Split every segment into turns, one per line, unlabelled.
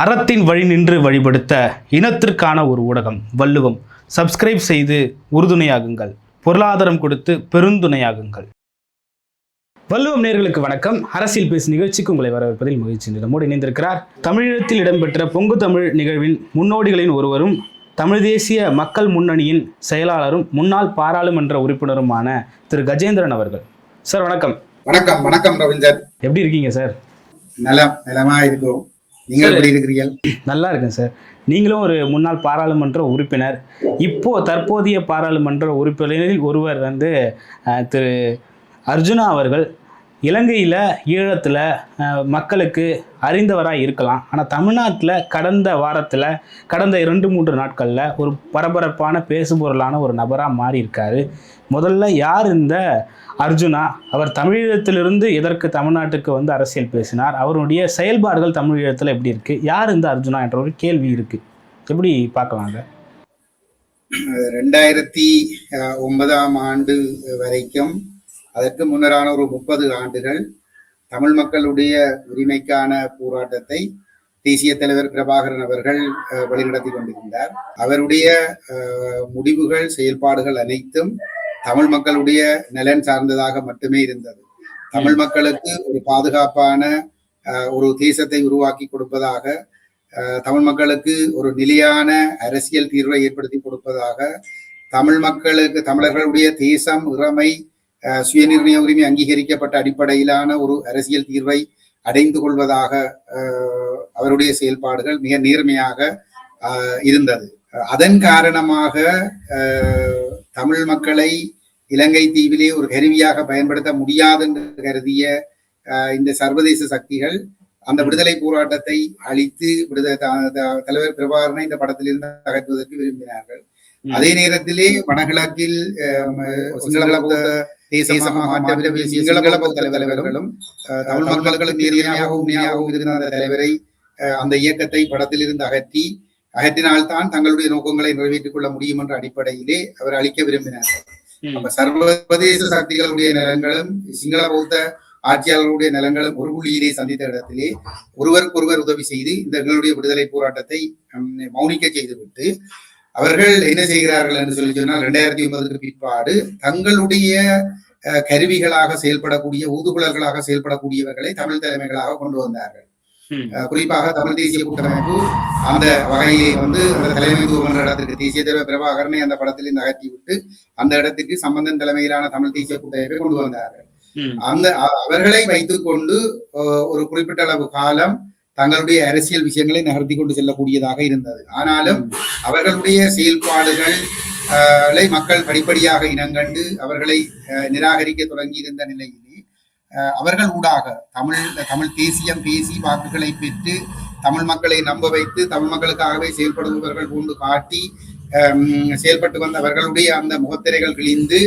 அறத்தின் வழி நின்று வழிபடுத்த இனத்திற்கான ஒரு ஊடகம் வள்ளுவம். சப்ஸ்கிரைப் செய்து உறுதுணையாகுங்கள், பொருளாதாரம் கொடுத்து பெருந்துணையாகுங்கள். வள்ளுவம் நேயர்களுக்கு வணக்கம். அரசியல் பேசு நிகழ்ச்சிக்கு உங்களை வரவேற்பதில் மகிழ்ச்சி. நம்மோடு இணைந்திருக்கிறார் தமிழீழத்தில் இடம்பெற்ற பொங்கு தமிழ் நிகழ்வின் முன்னோடிகளின் ஒருவரும், தமிழ் தேசிய மக்கள் முன்னணியின் செயலாளரும், முன்னாள் பாராளுமன்ற உறுப்பினருமான திரு கஜேந்திரன் அவர்கள். சார் வணக்கம்.
வணக்கம். வணக்கம் ரவீந்தர்.
எப்படி இருக்கீங்க சார்?
நலமா இருக்கிறோம். நீங்கள் எப்படி இருக்கிறீர்கள்?
நல்லா இருக்கேன் சார். நீங்களும் ஒரு முன்னாள் பாராளுமன்ற உறுப்பினர். தற்போதைய பாராளுமன்ற உறுப்பினரில் ஒருவர் திரு அர்ஜுனா அவர்கள் இலங்கையில் ஈழத்தில் மக்களுக்கு அறிந்தவராக இருக்கலாம். ஆனால் தமிழ்நாட்டில் கடந்த 2-3 நாட்களில் ஒரு பரபரப்பான பேசுபொருளான ஒரு நபராக மாறி இருக்காரு. முதல்ல யார் இந்த அர்ஜுனா? அவர் தமிழீழத்திலிருந்து எதற்கு தமிழ்நாட்டுக்கு அரசியல் பேசினார்? அவருடைய செயல்பாடுகள் தமிழீழத்தில் எப்படி இருக்குது? யார் இந்த அர்ஜுனா என்ற ஒரு கேள்வி இருக்குது. எப்படி பார்க்கலாங்க?
2009ஆம் ஆண்டு வரைக்கும், அதற்கு முன்னரான ஒரு 30 ஆண்டுகள் தமிழ் மக்களுடைய உரிமைக்கான போராட்டத்தை தேசிய தலைவர் பிரபாகரன் அவர்கள் வழிநடத்தி கொண்டிருந்தார். அவருடைய முடிவுகள், செயல்பாடுகள் அனைத்தும் தமிழ் மக்களுடைய நலன் சார்ந்ததாக மட்டுமே இருந்தது. தமிழ் மக்களுக்கு ஒரு பாதுகாப்பான ஒரு தேசத்தை உருவாக்கி கொடுப்பதாக, தமிழ் மக்களுக்கு ஒரு நிலையான அரசியல் தீர்வை ஏற்படுத்தி கொடுப்பதாக, தமிழர்களுடைய தேசம், இறைமை, சுயநிர்ணய உரிமை அங்கீகரிக்கப்பட்ட அடிப்படையிலான ஒரு அரசியல் தீர்வை அடைந்து கொள்வதாக அவருடைய செயல்பாடுகள் மிக நேர்மையாக இருந்தது. அதன் காரணமாக தமிழ் மக்களை இலங்கை தீவிலே ஒரு கருவியாக பயன்படுத்த முடியாது என்று கருதிய இந்த சர்வதேச சக்திகள் அந்த விடுதலை போராட்டத்தை அழித்து தலைவர் பிரபாகரனை இந்த படத்திலிருந்து அகற்றுவதற்கு விரும்பினார்கள். அதே நேரத்திலே வடகிழக்கில் சிங்கள தலைவர்களும் தமிழ் மக்களுக்கு நேர்மையாகவும் உண்மையாகவும் இருந்த அந்த தலைவரை, அந்த இயக்கத்தை படத்திலிருந்து அகற்றினால்தான் தங்களுடைய நோக்கங்களை நிறைவேற்றிக் கொள்ள முடியும் என்ற அடிப்படையிலே அவர் அழிக்க விரும்பினார்கள். அப்ப சர்வதேச சக்திகளுடைய நிலங்களும் சிங்கள பௌத்த ஆட்சியாளர்களுடைய நிலங்களும் ஒரு புள்ளியிலே சந்தித்த இடத்திலே ஒருவருக்கொருவர் உதவி செய்து இந்த எங்களுடைய விடுதலை போராட்டத்தை மௌனிக்க செய்துவிட்டு அவர்கள் என்ன செய்கிறார்கள் என்று சொன்னால், 2009 பிற்பாடு தங்களுடைய கருவிகளாக செயல்படக்கூடிய, ஊதுகுழல்களாக செயல்படக்கூடியவர்களை தமிழ் தலைமைகளாக கொண்டு வந்தார்கள். குறிப்பாக தமிழ் தேசிய கூட்டமைப்பு அந்த வகையை அந்த தலைமைத்துவம் என்ற இடத்திற்கு தேசிய தலைவர் பிரபாகரனை அந்த படத்திலிருந்து அகற்றி விட்டு அந்த இடத்திற்கு சம்பந்தன் தலைமையிலான தமிழ் தேசிய கூட்டமைப்பை கொண்டு வந்தார்கள். அவர்களை வைத்துக் கொண்டு ஒரு குறிப்பிட்ட அளவு காலம் தங்களுடைய அரசியல் விஷயங்களை நகர்த்தி கொண்டு செல்லக்கூடியதாக இருந்தது. ஆனாலும் அவர்களுடைய செயல்பாடுகளை மக்கள் படிப்படியாக இனங்கண்டு அவர்களை நிராகரிக்க தொடங்கி இருந்த நிலையிலே அவர்கள் ஊடாக தமிழ் தேசியம் பேசி வாக்குகளை பெற்று தமிழ் மக்களை நம்ப வைத்து தமிழ் மக்களுக்காகவே செயல்படுபவர்கள் கொண்டு காட்டி செயல்பட்டு வந்த அவர்களுடைய அந்த முகத்திரைகள் கிழிந்து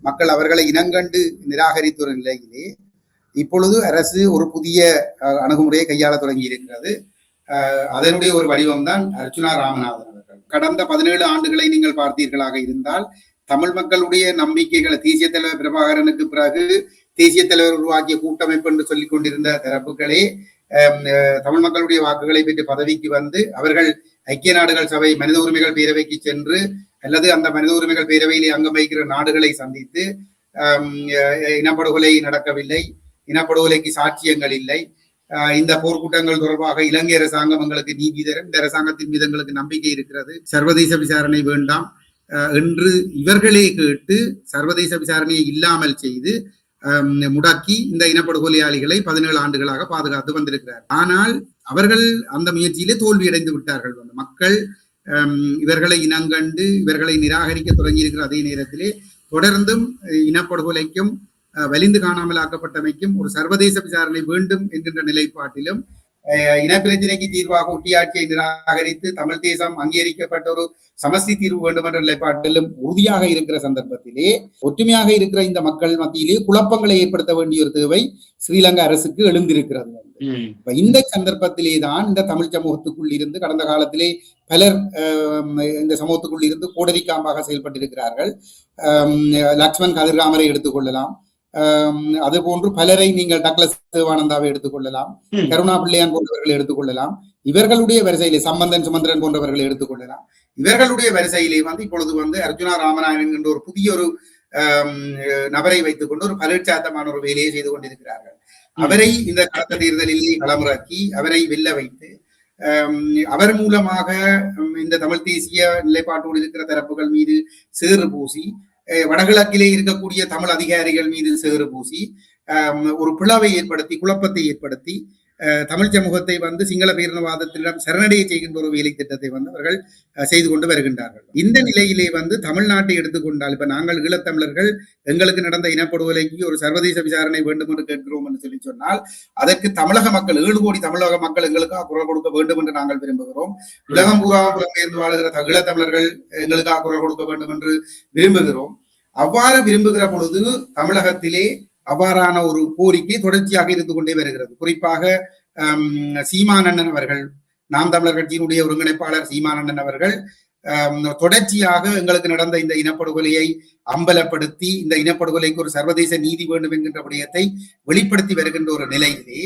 மக்கள் அவர்களை இனங்கண்டு நிராகரித்த ஒரு நிலையிலே இப்பொழுது அரசு ஒரு புதிய அணுகுமுறையை கையாள தொடங்கி இருக்கிறது. அதனுடைய ஒரு வடிவம் தான் அர்ஜுனா ராமநாதன் அவர்கள். கடந்த 17 ஆண்டுகளை நீங்கள் பார்த்தீர்களாக இருந்தால், தமிழ் மக்களுடைய நம்பிக்கைகளை தேசிய தலைவர் பிரபாகரனுக்கு பிறகு தேசிய தலைவர் உருவாக்கிய கூட்டமைப்பு என்று சொல்லிக் கொண்டிருந்த தரப்புகளே தமிழ் மக்களுடைய வாக்குகளை பெற்று பதவிக்கு வந்து அவர்கள் ஐக்கிய நாடுகள் சபை மனித உரிமைகள் பேரவைக்கு சென்று அல்லது அந்த மனித உரிமைகள் பேரவையிலே அங்கம் வகிக்கிற நாடுகளை சந்தித்து இனப்படுகொலை நடக்கவில்லை, இனப்படுகொலைக்கு சாட்சியங்கள் இல்லை, இந்த போர்க்கூட்டங்கள் தொடர்பாக இலங்கை அரசாங்கம் எங்களுக்கு நீதி தரும், இந்த அரசாங்கத்தின் மீது எங்களுக்கு நம்பிக்கை இருக்கிறது, சர்வதேச விசாரணை வேண்டாம் என்று இவர்களே கேட்டு சர்வதேச விசாரணையை இல்லாமல் செய்து முடக்கி இந்த இனப்படுகொலையாளிகளை 17 ஆண்டுகளாக பாதுகாத்து வந்திருக்கிறார். ஆனால் அவர்கள் அந்த முயற்சியிலே தோல்வியடைந்து விட்டார்கள். மக்கள் இவர்களை இனங்கண்டு இவர்களை நிராகரிக்க தொடங்கி இருக்கிற அதே நேரத்திலே தொடர்ந்தும் இனப்படுகொலைக்கும் வலிந்து காணாமல் ஆக்கப்பட்டமைக்கும் ஒரு சர்வதேச விசாரணை வேண்டும் என்கின்ற நிலைப்பாட்டிலும், இனப்பிரச்சனைக்கு தீர்வாக ஒட்டியாட்சியை நிராகரித்து தமிழ் தேசம் அங்கீகரிக்கப்பட்ட ஒரு சமஸ்தி தீர்வு வேண்டும் என்ற நிலைப்பாட்டிலும் உறுதியாக இருக்கிற சந்தர்ப்பத்திலே ஒற்றுமையாக இருக்கிற இந்த மக்கள் மத்தியிலே குழப்பங்களை ஏற்படுத்த வேண்டிய ஒரு தேவை ஸ்ரீலங்கா அரசுக்கு எழுந்திருக்கிறது. இந்த சந்தர்ப்பத்திலே தான் இந்த தமிழ் சமூகத்துக்குள் இருந்து கடந்த காலத்திலே பலர் இந்த சமூகத்துக்குள் இருந்து கோடரிக்காம்பாக செயல்பட்டிருக்கிறார்கள். லக்ஷ்மன் கதிர்காமரை எடுத்துக்கொள்ளலாம், அது போன்று பலரை நீங்கள் டக்ளஸ் தேவானந்தாவை எடுத்துக்கொள்ளலாம், கருணா பிள்ளையான் போன்றவர்களை எடுத்துக்கொள்ளலாம். இவர்களுடைய வரிசையிலே சம்பந்தன் சுமந்திரன் போன்றவர்களை எடுத்துக்கொள்ளலாம். இவர்களுடைய வரிசையிலே வந்து இப்பொழுது வந்து அர்ஜுனா ராமநாதன் என்ற ஒரு புதிய ஒரு நபரை வைத்துக் கொண்டு ஒரு பலட்சாத்தமான ஒரு வேலையை செய்து கொண்டிருக்கிறார்கள். அவரை இந்த கடந்த தேர்தலிலே களமிறக்கி அவரை வெல்ல வைத்து அவர் மூலமாக இந்த தமிழ் தேசிய நிலைப்பாட்டோடு இருக்கிற தரப்புகள் மீது சேறு பூசி, வடகிழக்கிலே இருக்கக்கூடிய தமிழ் அதிகாரிகள் மீது சேறு பூசி ஒரு பிளவை ஏற்படுத்தி குழப்பத்தை ஏற்படுத்தி தமிழ் சமூகத்தை வந்து சிங்கள பேரினவாதத்திடம் சரணடைய செய்கின்ற ஒரு வேலை திட்டத்தை வந்து அவர்கள் செய்து கொண்டு வருகின்றார்கள். இந்த நிலையிலே வந்து தமிழ்நாட்டை எடுத்துக்கொண்டால் இப்ப நாங்கள் ஈழத்தமிழர்கள் எங்களுக்கு நடந்த இனப்படுகொலைக்கு ஒரு சர்வதேச விசாரணை வேண்டும் என்று கேட்கிறோம் என்று சொல்லி சொன்னால் அதற்கு தமிழக மக்கள் 7 கோடி தமிழக மக்கள் எங்களுக்காக குரல் கொடுக்க வேண்டும் என்று நாங்கள் விரும்புகிறோம். உலகம் பூரா புலம்பெயர்ந்து வாழ்கிற ஈழத்தமிழர்கள் எங்களுக்காக குரல் கொடுக்க வேண்டும் என்று விரும்புகிறோம். அவ்வாறு விரும்புகிற பொழுது தமிழகத்திலே அவ்வாறான ஒரு கோரிக்கை தொடர்ச்சியாக இருந்து கொண்டே வருகிறது. குறிப்பாக சீமானண்ணன் அவர்கள், நாம் தமிழர் கட்சியினுடைய ஒருங்கிணைப்பாளர் சீமானண்ணன் அவர்கள் தொடர்ச்சியாக எங்களுக்கு நடந்த இந்த இனப்படுகொலையை அம்பலப்படுத்தி இந்த இனப்படுகொலைக்கு ஒரு சர்வதேச நீதி வேண்டும் என்கின்ற விடயத்தை வெளிப்படுத்தி வருகின்ற ஒரு நிலையிலே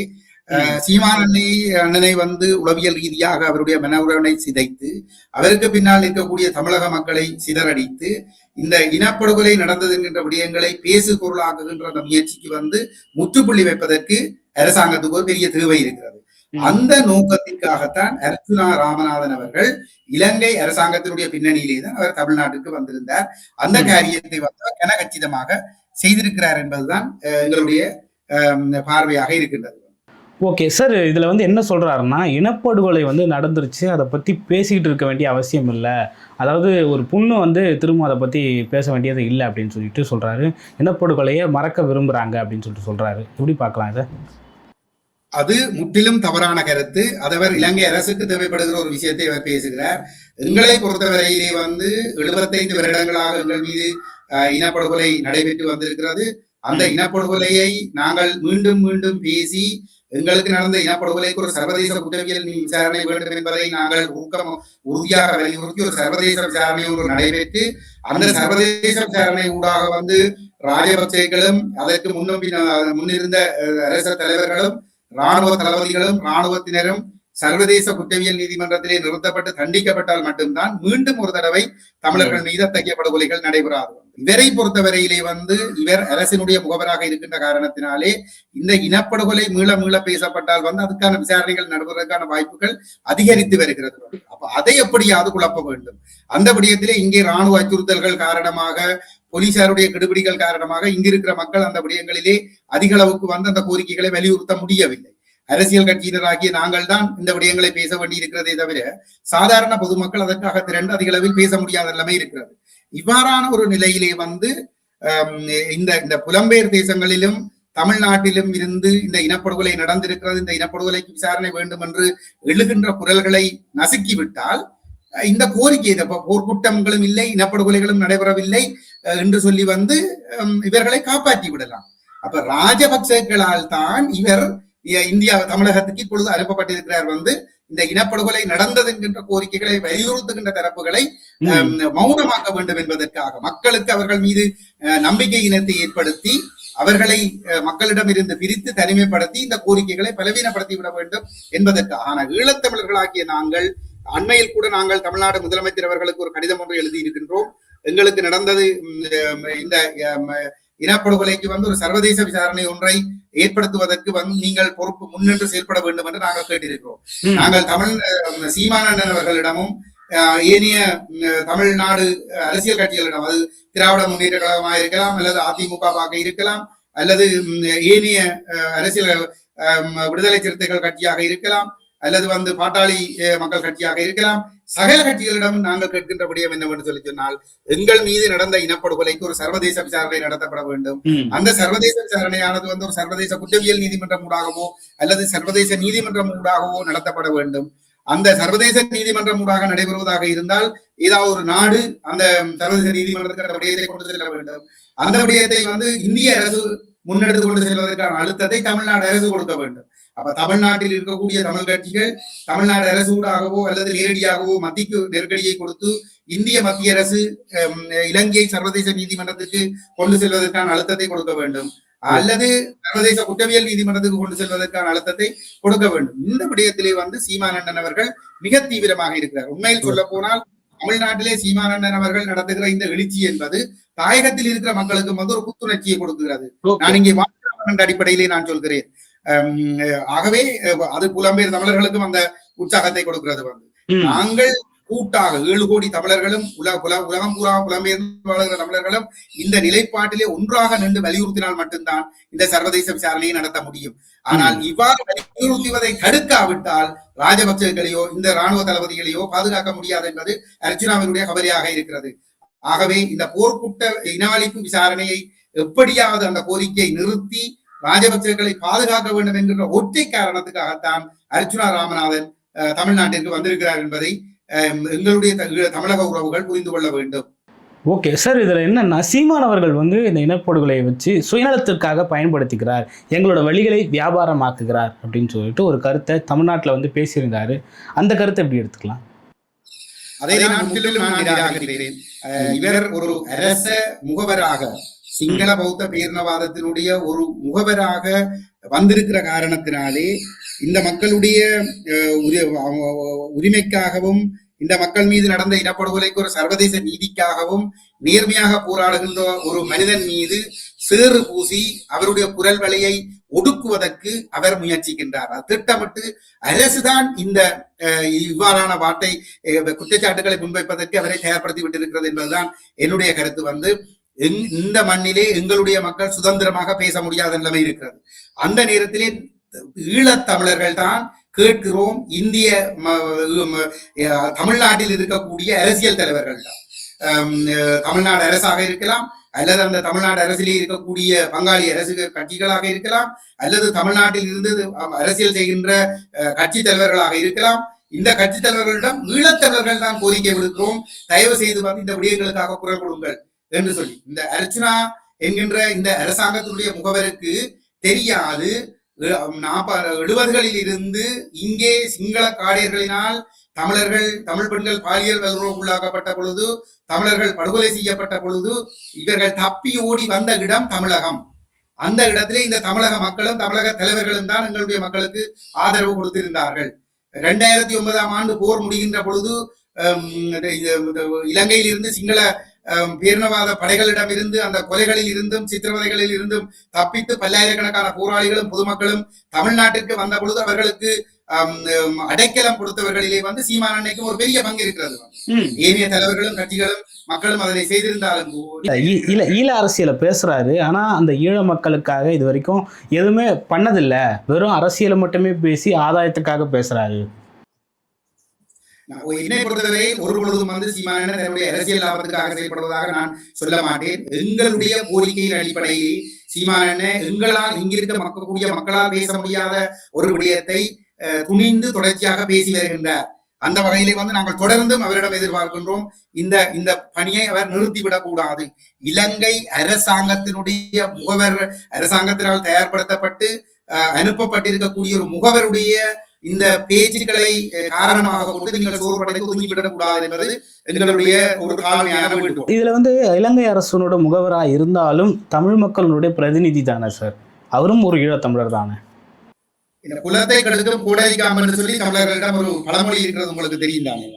அண்ணனை வந்து உளவியல் ரீதியாக அவருடைய மனவுறவை சிதைத்து அவருக்கு பின்னால் இருக்கக்கூடிய தமிழக மக்களை சிதறடித்து இந்த இனப்படுகொலை நடந்தது என்கின்ற விடயங்களை பேசு பொருளாக்குகின்ற அந்த முயற்சிக்கு வந்து முற்றுப்புள்ளி வைப்பதற்கு அரசாங்கத்துக்கு ஒரு பெரிய தேவை இருக்கிறது. அந்த நோக்கத்திற்காகத்தான் அர்ஜுனா ராமநாதன் அவர்கள் இலங்கை அரசாங்கத்தினுடைய பின்னணியிலே தான் அவர் தமிழ்நாட்டுக்கு வந்திருந்தார். அந்த காரியத்தை வந்து கனகச்சிதமாக செய்திருக்கிறார் என்பதுதான் எங்களுடைய பார்வையாக இருக்கின்றது.
ஓகே சார், இதில் வந்து என்ன சொல்கிறாருன்னா, இனப்படுகொலை வந்து நடந்துருச்சு, அதை பற்றி பேசிக்கிட்டு இருக்க வேண்டிய அவசியம் இல்லை, அதாவது ஒரு புண்ணு வந்து திரும்ப அதை பற்றி பேச வேண்டியது இல்லை அப்படின்னு சொல்லிட்டு சொல்கிறாரு. இனப்படுகொலையை மறக்க விரும்புகிறாங்க அப்படின்னு சொல்லிட்டு சொல்கிறாரு. எப்படி பார்க்கலாம் இதை?
அது முற்றிலும் தவறான கருத்து. அதவர் இலங்கை அரசுக்கு தேவைப்படுகிற ஒரு விஷயத்தை அவர் பேசுகிறார். எங்களை பொறுத்தவரையிலே வந்து 75 வருடங்களாக எங்கள் மீது இனப்படுகொலை நடைபெற்று வந்திருக்கிறது. அந்த இனப்படுகொலையை நாங்கள் மீண்டும் மீண்டும் பேசி எங்களுக்கு நடந்த இனப்படுகொலைக்கு ஒரு சர்வதேச குற்றவியல் விசாரணை வேண்டும் என்பதை நாங்கள் உறுதியாக வலியுறுத்தி ஒரு சர்வதேச விசாரணை ஒரு நடைபெற்று அந்த சர்வதேச விசாரணை ஊடாக வந்து ராஜபக்சேக்களும் அதற்கு முன்னிருந்த அரச தலைவர்களும் இராணுவ தளபதிகளும் இராணுவத்தினரும் சர்வதேச குற்றவியல் நீதிமன்றத்திலே நிறுத்தப்பட்டு தண்டிக்கப்பட்டால் மட்டும்தான் மீண்டும் ஒரு தடவை தமிழர்கள் மீது அத்தகைய படுகொலைகள் நடைபெறாது. இவரை பொறுத்தவரையிலே வந்து இவர் அரசினுடைய முகவராக இருக்கின்ற காரணத்தினாலே இந்த இனப்படுகொலை மீள பேசப்பட்டால் வந்து அதுக்கான விசாரணைகள் நடைபெறுவதற்கான வாய்ப்புகள் அதிகரித்து வருகிறது. அப்ப அதை எப்படியாவது குழப்ப வேண்டும். அந்த விடயத்திலே இங்கே இராணுவ அச்சுறுத்தல்கள் காரணமாக போலீசாருடைய கெடுபிடிகள் காரணமாக இங்கிருக்கிற மக்கள் அந்த விடயங்களிலே அதிக அளவுக்கு வந்து அந்த கோரிக்கைகளை வலியுறுத்த முடியவில்லை. அரசியல் கட்சியினராகிய நாங்கள் தான் இந்த விடயங்களை பேச வேண்டி இருக்கிறதே தவிர சாதாரண பொதுமக்கள் அதற்காக திரண்டு அதிக அளவில் பேச முடியாத நிலைமை இருக்கிறது. இவ்வாறான ஒரு நிலையிலே வந்து இந்த புலம்பெயர் தேசங்களிலும் தமிழ்நாட்டிலும் இருந்து இந்த இனப்படுகொலை நடந்திருக்கிறது, இந்த இனப்படுகொலைக்கு விசாரணை வேண்டும் என்று எழுகின்ற குரல்களை நசுக்கிவிட்டால் இந்த கோரிக்கை போர்க்குற்றங்களும் இல்லை, இனப்படுகொலைகளும் நடைபெறவில்லை என்று சொல்லி வந்து இவர்களை காப்பாற்றி விடலாம். அப்ப ராஜபக்சேக்களால் தான் இவர் இந்தியா தமிழகத்துக்கு இப்பொழுது அனுப்பப்பட்டிருக்கிறார். வந்து இந்த இனப்படுகொலை நடந்தது என்கின்ற கோரிக்கைகளை வலியுறுத்துகின்ற தரப்புகளை மௌனமாக்க வேண்டும் என்பதற்காக மக்களுக்கு அவர்கள் மீது நம்பிக்கை இனத்தை ஏற்படுத்தி அவர்களை மக்களிடம் இருந்து பிரித்து தனிமைப்படுத்தி இந்த கோரிக்கைகளை பலவீனப்படுத்தி விட வேண்டும் என்பதற்காக. ஆனால் ஈழத்தமிழர்களாகிய நாங்கள் அண்மையில் கூட நாங்கள் தமிழ்நாடு முதலமைச்சர் அவர்களுக்கு ஒரு கடிதம் ஒன்று எழுதி இருக்கின்றோம். எங்களுக்கு நடந்தது இந்த இனப்படுகொலைக்கு வந்து ஒரு சர்வதேச விசாரணை ஒன்றை ஏற்படுத்துவதற்கு வந்து நீங்கள் பொறுப்பு முன்னின்று செயல்பட வேண்டும் என்று நாங்கள் கேட்டிருக்கிறோம். நாங்கள் சீமானண்ணன் அவர்களிடமும் ஏனைய தமிழ்நாடு அரசியல் கட்சிகளிடம், அது திராவிட முன்னேற்ற கழகமாக இருக்கலாம் அல்லது அதிமுகவாக இருக்கலாம் அல்லது ஏனைய அரசியல் விடுதலை சிறுத்தைகள் கட்சியாக இருக்கலாம் அல்லது வந்து பாட்டாளி மக்கள் கட்சியாக இருக்கலாம், சகல கட்சிகளிடம் நாங்கள் கேட்கின்ற விடயம் என்னவென்று சொல்லி சொன்னால் எங்கள் மீது நடந்த இனப்படுகொலைக்கு ஒரு சர்வதேச விசாரணை நடத்தப்பட வேண்டும். அந்த சர்வதேச விசாரணையானது வந்து ஒரு சர்வதேச குற்றவியல் நீதிமன்றம் ஊடாகவோ அல்லது சர்வதேச நீதிமன்றம் ஊடாகவோ நடத்தப்பட வேண்டும். அந்த சர்வதேச நீதிமன்றம் ஊடாக நடைபெறுவதாக இருந்தால் ஏதாவது ஒரு நாடு அந்த சர்வதேச நீதிமன்றத்துக்கு விடயத்தை கொண்டு செல்ல வேண்டும். அந்த விடயத்தை வந்து இந்திய அரசு முன்னெடுத்து கொண்டு செல்வதற்கான அழுத்தத்தை தமிழ்நாடு அரசு கொடுக்க வேண்டும். அப்ப தமிழ்நாட்டில் இருக்கக்கூடிய தமிழ் கட்சிகள் தமிழ்நாடு அரசு ஊடாகவோ அல்லது நேரடியாகவோ மத்திக்கு நெருக்கடியை கொடுத்து இந்திய மத்திய அரசு இலங்கையை சர்வதேச நீதிமன்றத்துக்கு கொண்டு செல்வதற்கான அழுத்தத்தை கொடுக்க வேண்டும். அல்லது சர்வதேச குற்றவியல் நீதிமன்றத்துக்கு கொண்டு செல்வதற்கான அழுத்தத்தை கொடுக்க வேண்டும். இந்த விடயத்திலே சீமானண்ணன் அவர்கள் மிக தீவிரமாக இருக்கிறார். உண்மையில் சொல்ல போனால் தமிழ்நாட்டிலே சீமானண்ணன் அவர்கள் நடத்துகிற இந்த எழுச்சி என்பது தாயகத்தில் இருக்கிற மக்களுக்கு ஒரு புத்துணர்ச்சியை கொடுக்கிறது. நான் இங்கே என்ற அடிப்படையிலே நான் சொல்கிறேன். ஆகவே அது புலம்பெயர் தமிழர்களுக்கும் அந்த உற்சாகத்தை கொடுக்கிறது. நாங்கள் கூட்டாக 7 கோடி தமிழர்களும் உலகம் பூரா புலம்பெயர்ந்து வாழ்கிற தமிழர்களும் இந்த நிலைப்பாட்டிலே ஒன்றாக நின்று வலியுறுத்தினால் மட்டும்தான் இந்த சர்வதேச விசாரணையை நடத்த முடியும். ஆனால் இவ்வாறு வலியுறுத்துவதை தடுக்காவிட்டால் ராஜபக்சர்களையோ இந்த ராணுவ தளபதிகளையோ பாதுகாக்க முடியாது என்பது அர்ச்சுனாவினுடைய கவலையாக இருக்கிறது. ஆகவே இந்த போர்க்குற்ற இனவழிப்பு விசாரணையை எப்படியாவது அந்த கோரிக்கையை நிறுத்தி ராஜபக்சர்களை பாதுகாக்க வேண்டும் என்கிற ஒற்றை காரணத்துக்காகத்தான் அர்ச்சுனா ராமநாதன் தமிழ்நாட்டிற்கு வந்திருக்கிறார் என்பதை எங்களுடைய தமிழக உறவுகள் புரிந்து கொள்ள வேண்டும்.
ஓகே சார், இதில் என்னன்னா சீமானவர்கள் இந்த இனப்படுகொலையை வச்சு சுயநலத்திற்காக பயன்படுத்திக்கிறார், எங்களோட வழிகளை வியாபாரமாக்குகிறார் அப்படின்னு சொல்லிட்டு ஒரு கருத்தை தமிழ்நாட்டில் பேசியிருந்தாரு. அந்த கருத்தை எப்படி எடுத்துக்கலாம்?
அதை நான் முற்றிலும் நிராகரிக்கிறேன். இவர் ஒரு அரச முகவராக சிங்கள பௌத்த பேரினவாதத்தினுடைய ஒரு முகவராக வந்திருக்கிற காரணத்தினாலே இந்த மக்களுடைய உரிமைக்காகவும் இந்த மக்கள் மீது நடந்த இனப்படுகொலைக்கு ஒரு சர்வதேச நீதிக்காகவும் நேர்மையாக போராடுகின்ற ஒரு மனிதன் மீது சேறு பூசி அவருடைய குரல் வலையை ஒடுக்குவதற்கு அவர் முயற்சிக்கின்றார். திட்டமிட்டு அரசுதான் இந்த இவ்வாறான வார்த்தை குற்றச்சாட்டுகளை முன்வைப்பதற்கு அவரை தயார்படுத்தி விட்டிருக்கிறது என்பதுதான் என்னுடைய கருத்து. இந்த மண்ணிலே எங்களுடைய மக்கள் சுதந்திரமாக பேச முடியாத நிலைமை இருக்கிறது. அந்த நேரத்திலே ஈழத்தமிழர்கள் தான் கேட்கிறோம். இந்திய தமிழ்நாட்டில் இருக்கக்கூடிய அரசியல் தலைவர்கள் தான், தமிழ்நாடு அரசாக இருக்கலாம், அல்லது அந்த தமிழ்நாடு அரசிலே இருக்கக்கூடிய பங்காளி அரசு கட்சிகளாக இருக்கலாம், அல்லது தமிழ்நாட்டில் இருந்து அரசியல் செய்கின்ற கட்சி தலைவர்களாக இருக்கலாம். இந்த கட்சி தலைவர்களிடம் ஈழத்தமிழர்கள் தான் கோரிக்கை விடுக்கிறோம், தயவு செய்து இந்த விடயங்களுக்காக குரல் கொடுங்கள் என்று சொல்லி. இந்த அர்ச்சுனா என்கின்ற இந்த அரசாங்கத்தினுடைய முகவருக்கு தெரியாது 70களில் இருந்து இங்கே சிங்கள காடையர்களினால் தமிழ் பெண்கள் பாலியல் வல்லுறவுக்குள்ளாக்கப்பட்ட பொழுது, தமிழர்கள் படுகொலை செய்யப்பட்ட பொழுது இவர்கள் தப்பி ஓடி வந்த இடம் தமிழகம். அந்த இடத்திலே இந்த தமிழக மக்களும் தமிழக தலைவர்களும் தான் எங்களுடைய மக்களுக்கு ஆதரவு கொடுத்திருந்தார்கள். 2009ஆம் ஆண்டு போர் முடிகின்ற பொழுது இலங்கையில் இருந்து சிங்கள பேரினவாத படைகளிடம் இருந்து அந்த கொலைகளில் இருந்தும் சித்திரவதைகளில் இருந்தும் தப்பித்து பல்லாயிரக்கணக்கான போராளிகளும் பொதுமக்களும் தமிழ்நாட்டிற்கு வந்த பொழுது அவர்களுக்கு அடைக்கலம் கொடுத்தவர்களிலே சீமானண்ணைக்கும் ஒரு பெரிய பங்கு இருக்கிறது. ஏனைய தலைவர்களும் கட்சிகளும் மக்களும் அதனை செய்திருந்தாலும்
ஈழ அரசியல பேசுறாரு. ஆனா அந்த ஈழ மக்களுக்காக இது வரைக்கும் எதுவுமே பண்ணதில்லை, வெறும் அரசியலை மட்டுமே பேசி ஆதாயத்துக்காக பேசுறாரு.
என்னை பொறுத்தவரை ஒரு பொழுதும் சீமானண்ணன் தன்னுடைய அரசியல் லாபத்துக்காக செயல்படுவதாக நான் சொல்ல மாட்டேன். எங்களுடைய கோரிக்கையின் அடிப்படையில் சீமானண்ணன் எங்களால் இங்கிருக்க மக்கக்கூடிய மக்களால் பேச முடியாத ஒரு விடயத்தை துணிந்து தொடர்ச்சியாக பேசி வருகின்றார். அந்த வகையிலே நாங்கள் தொடர்ந்தும் அவரிடம் எதிர்பார்க்கின்றோம், இந்த பணியை அவர் நிறுத்திவிடக் கூடாது. இலங்கை அரசாங்கத்தினுடைய முகவர், அரசாங்கத்தினால் தயார்படுத்தப்பட்டு அனுப்பப்பட்டிருக்கக்கூடிய ஒரு முகவருடைய இந்த பேச்சுக்களை காரணமாக கொண்டு நீங்கள் சோர்வடைந்து ஒதுங்கிவிடக் கூடாது என்பது எங்களுடைய ஒரு தாழ்மையான வேண்டுகோள்.
இதுல இலங்கை அரசனோட முகவரா இருந்தாலும் தமிழ் மக்களுடைய பிரதிநிதி தானே சார், அவரும் ஒரு ஈழத்தமிழர் தானே.
இந்த குலத்தை கெடுக்கும் கோடரி காம்பு சொல்லி தமிழர்களிடம் ஒரு பழமொழி இருக்கிறது, உங்களுக்கு தெரியும் தானே?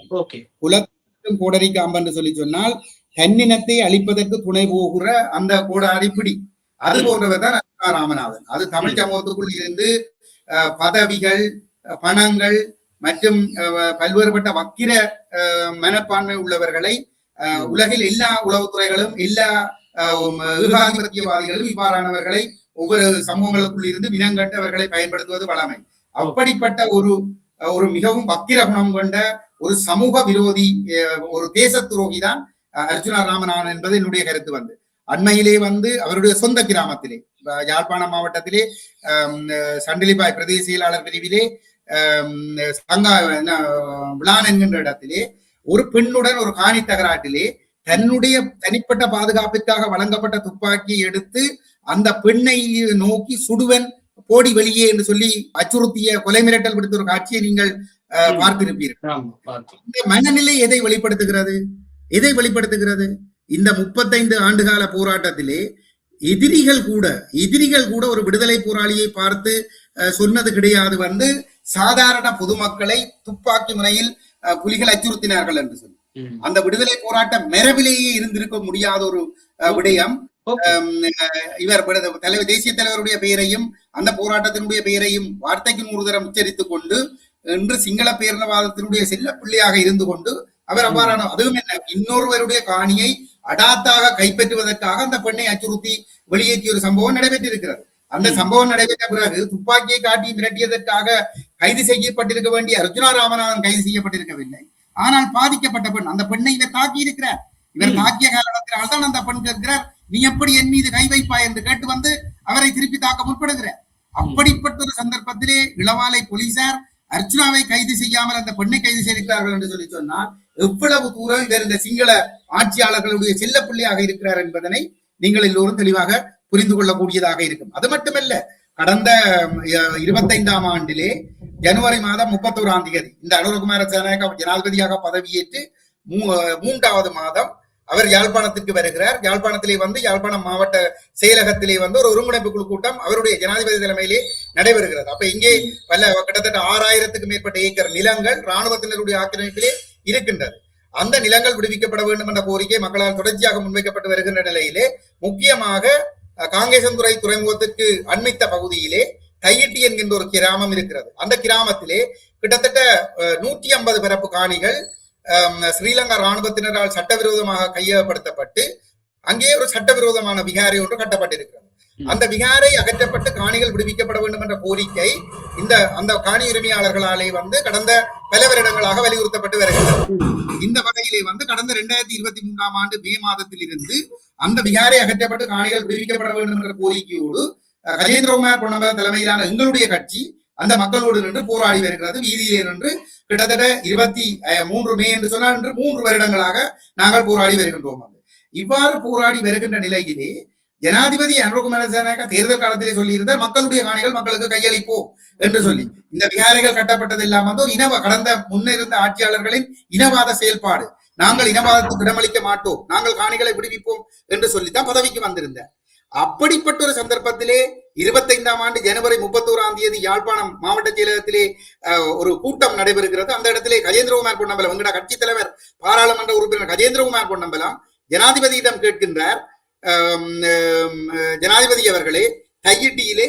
குலத்துக்கும் கோடரி காம்பு என்று சொல்லி சொன்னால் தன்னினத்தை அழிப்பதற்கு துணை போகிற அந்த கோடாரி பிடி, அது போன்றவர் தான் ராமநாதன். அது தமிழ் சமூகத்துக்குள் இருந்து பதவிகள், பணங்கள் மற்றும் பல்வேறுபட்ட வக்கிர மனப்பான்மை உள்ளவர்களை உலகில் எல்லா உளவுத்துறைகளும் எல்லா ஏகாதிபத்தியவாதிகளும் இவ்வாறானவர்களை ஒவ்வொரு சமூகங்களுக்குள் இருந்து இனங்கண்டு அவர்களை பயன்படுத்துவது வளமை. அப்படிப்பட்ட ஒரு மிகவும் வக்கிர குணம் கொண்ட ஒரு சமூக விரோதி, ஒரு தேச துரோகி தான் அர்ச்சுனா ராமநாதன் என்பது என்னுடைய கருத்து. அண்மையிலே அவருடைய சொந்த கிராமத்திலே யாழ்ப்பாணம் மாவட்டத்திலே சண்டிலிப்பாய் பிரதேச செயலாளர் பிரிவிலே விளான் என்கின்ற இடத்திலே ஒரு பெண்ணுடன் ஒரு காணி தகராட்டிலே தன்னுடைய தனிப்பட்ட பாதுகாப்பிற்காக வழங்கப்பட்ட துப்பாக்கியை எடுத்து அந்த பெண்ணை நோக்கி சுடுவன் போடி வெளியே என்று சொல்லி அச்சுறுத்திய கொலை மிரட்டல் விடுத்த ஒரு காட்சியை நீங்கள் பார்த்திருப்பீர்கள். இந்த மனநிலை எதை வெளிப்படுத்துகிறது? இந்த 35 ஆண்டுகால போராட்டத்திலே எதிரிகள் கூட ஒரு விடுதலை போராளியை பார்த்து சொன்னது கிடையாது சாதாரண பொதுமக்களை துப்பாக்கி முனையில் புலிகள் அச்சுறுத்தினார்கள் என்று சொல்லி அந்த விடுதலை போராட்ட மரபிலேயே இருந்திருக்க முடியாத ஒரு விடயம். இவர் தேசிய தலைவருடைய பெயரையும் அந்த போராட்டத்தினுடைய பெயரையும் வார்த்தைக்கு 100 தரம் உச்சரித்துக் கொண்டு இன்று சிங்கள பேரினவாதத்தினுடைய செல்ல பிள்ளையாக இருந்து கொண்டு அவர் அவ்வாறான அதுவும் என்ன இன்னொருவருடைய காணியை அடாத்தாக கைப்பற்றுவதற்காக அந்த பெண்ணை அச்சுறுத்தி வெளியேற்றிய ஒரு சம்பவம் நடைபெற்றிருக்கிறது. அந்த சம்பவம் நடைபெற்ற பிறகு துப்பாக்கியை காட்டி மிரட்டியதற்காக கைது செய்யப்பட்டிருக்க வேண்டிய அர்ஜுனா ராமநாதன் கைது செய்யப்பட்டிருக்கவில்லை. ஆனால் பாதிக்கப்பட்ட பெண் அந்த பெண்ணை இவர் தாக்கி இருக்கிறார். இவர் தாக்கிய காரணத்தினால் தான் அந்த பெண் கேட்கிறார், நீ எப்படி என் மீது கை வைப்பாய் என்று கேட்டு அவரை திருப்பி தாக்க முற்படுகிறார். அப்படிப்பட்ட ஒரு சந்தர்ப்பத்திலே இளவாலை போலீசார் அர்ஜுனாவை கைது செய்யாமல் அந்த பெண்ணை கைது செய்திருக்கிறார்கள் என்று சொல்லி சொன்னால் எவ்வளவு தூரம் இவர் இந்த சிங்கள ஆட்சியாளர்களுடைய செல்ல பிள்ளையாக இருக்கிறார் என்பதனை நீங்கள் எல்லோரும் தெளிவாக புரிந்து கொள்ளக்கூடியதாக இருக்கும். அது மட்டுமல்ல, கடந்த 25ஆம் ஆண்டிலே ஜனவரி மாதம் 31ஆம் தேதி இந்த அனுரகுமார சேனாயக்க ஜனாதிபதியாக பதவியேற்று 3வது மாதம் அவர் யாழ்ப்பாணத்திற்கு வருகிறார். யாழ்ப்பாணத்திலே யாழ்ப்பாணம் மாவட்ட செயலகத்திலே ஒரு ஒருங்கிணைப்பு குழு கூட்டம் அவருடைய ஜனாதிபதி தலைமையிலே நடைபெறுகிறது. அப்ப இங்கே கிட்டத்தட்ட 6000க்கும் மேற்பட்ட ஏக்கர் நிலங்கள் இராணுவத்தினருடைய ஆக்கிரமிப்பிலே இருக்கின்றது. அந்த நிலங்கள் விடுவிக்கப்பட வேண்டும் என்ற கோரிக்கை மக்களால் தொடர்ச்சியாக முன்வைக்கப்பட்டு வருகின்ற நிலையிலே முக்கியமாக காங்கேசன்துறை துறைமுகத்திற்கு அண்மித்த பகுதியிலே தையிட்டி என்கின்ற ஒரு கிராமம் இருக்கிறது. அந்த கிராமத்திலே கிட்டத்தட்ட 150 பரப்பு காணிகள் ஸ்ரீலங்கா ராணுவத்தினரால் சட்டவிரோதமாக கையகப்படுத்தப்பட்டு அங்கே ஒரு சட்டவிரோதமான விகாரை ஒன்று கட்டப்பட்டிருக்கிறது. அந்த விகாரை அகற்றப்பட்டு காணிகள் விடுவிக்கப்பட வேண்டும் என்ற கோரிக்கை அந்த காணி உரிமையாளர்களாலே கடந்த பல வருடங்களாக வலியுறுத்தப்பட்டு வருகிறது. இந்த வகையிலே கடந்த 2023ஆம் ஆண்டு மே மாதத்தில் இருந்து அந்த விகாரை அகற்றப்பட்டு காணிகள் விடுவிக்கப்பட வேண்டும் என்ற கோரிக்கையோடு கஜேந்திரகுமார் பொன்னம்பல தலைமையிலான எங்களுடைய கட்சி அந்த மக்களோடு நின்று போராடி வருகிறது. வீதியிலே நின்று கிட்டத்தட்ட 23 மே என்று சொன்னால் இன்று 3 வருடங்களாக நாங்கள் போராடி வருகின்றோம். இவ்வாறு போராடி வருகின்ற நிலையிலே ஜனாதிபதி அனுரகுமார சேனாயக்க தேர்தல் காலத்திலே சொல்லியிருந்த மக்களுடைய காணிகள் மக்களுக்கு கையளிப்போம் என்று சொல்லி இந்த விகாரைகள் கட்டப்பட்டது எல்லாம் கடந்த முன்னிருந்த ஆட்சியாளர்களின் இனவாத செயல்பாடு. நாங்கள் இனவாதத்துக்கு இடமளிக்க மாட்டோம், நாங்கள் காணிகளை விடுவிப்போம் என்று சொல்லித்தான் பதவிக்கு வந்திருந்தார். அப்படிப்பட்ட ஒரு சந்தர்ப்பத்திலே 25ஆம் ஆண்டு ஜனவரி 31ஆம் தேதி யாழ்ப்பாணம் மாவட்ட செயலகத்திலே ஒரு கூட்டம் நடைபெறுகிறது. அந்த இடத்திலே கஜேந்திரகுமார் பொன்னம்பலம் எங்கட கட்சி தலைவர் பாராளுமன்ற உறுப்பினர் கஜேந்திரகுமார் பொன்னம்பலம் ஜனாதிபதியிடம் கேட்கின்றார், ஜனாதிபதி அவர்களே, தையிட்டியிலே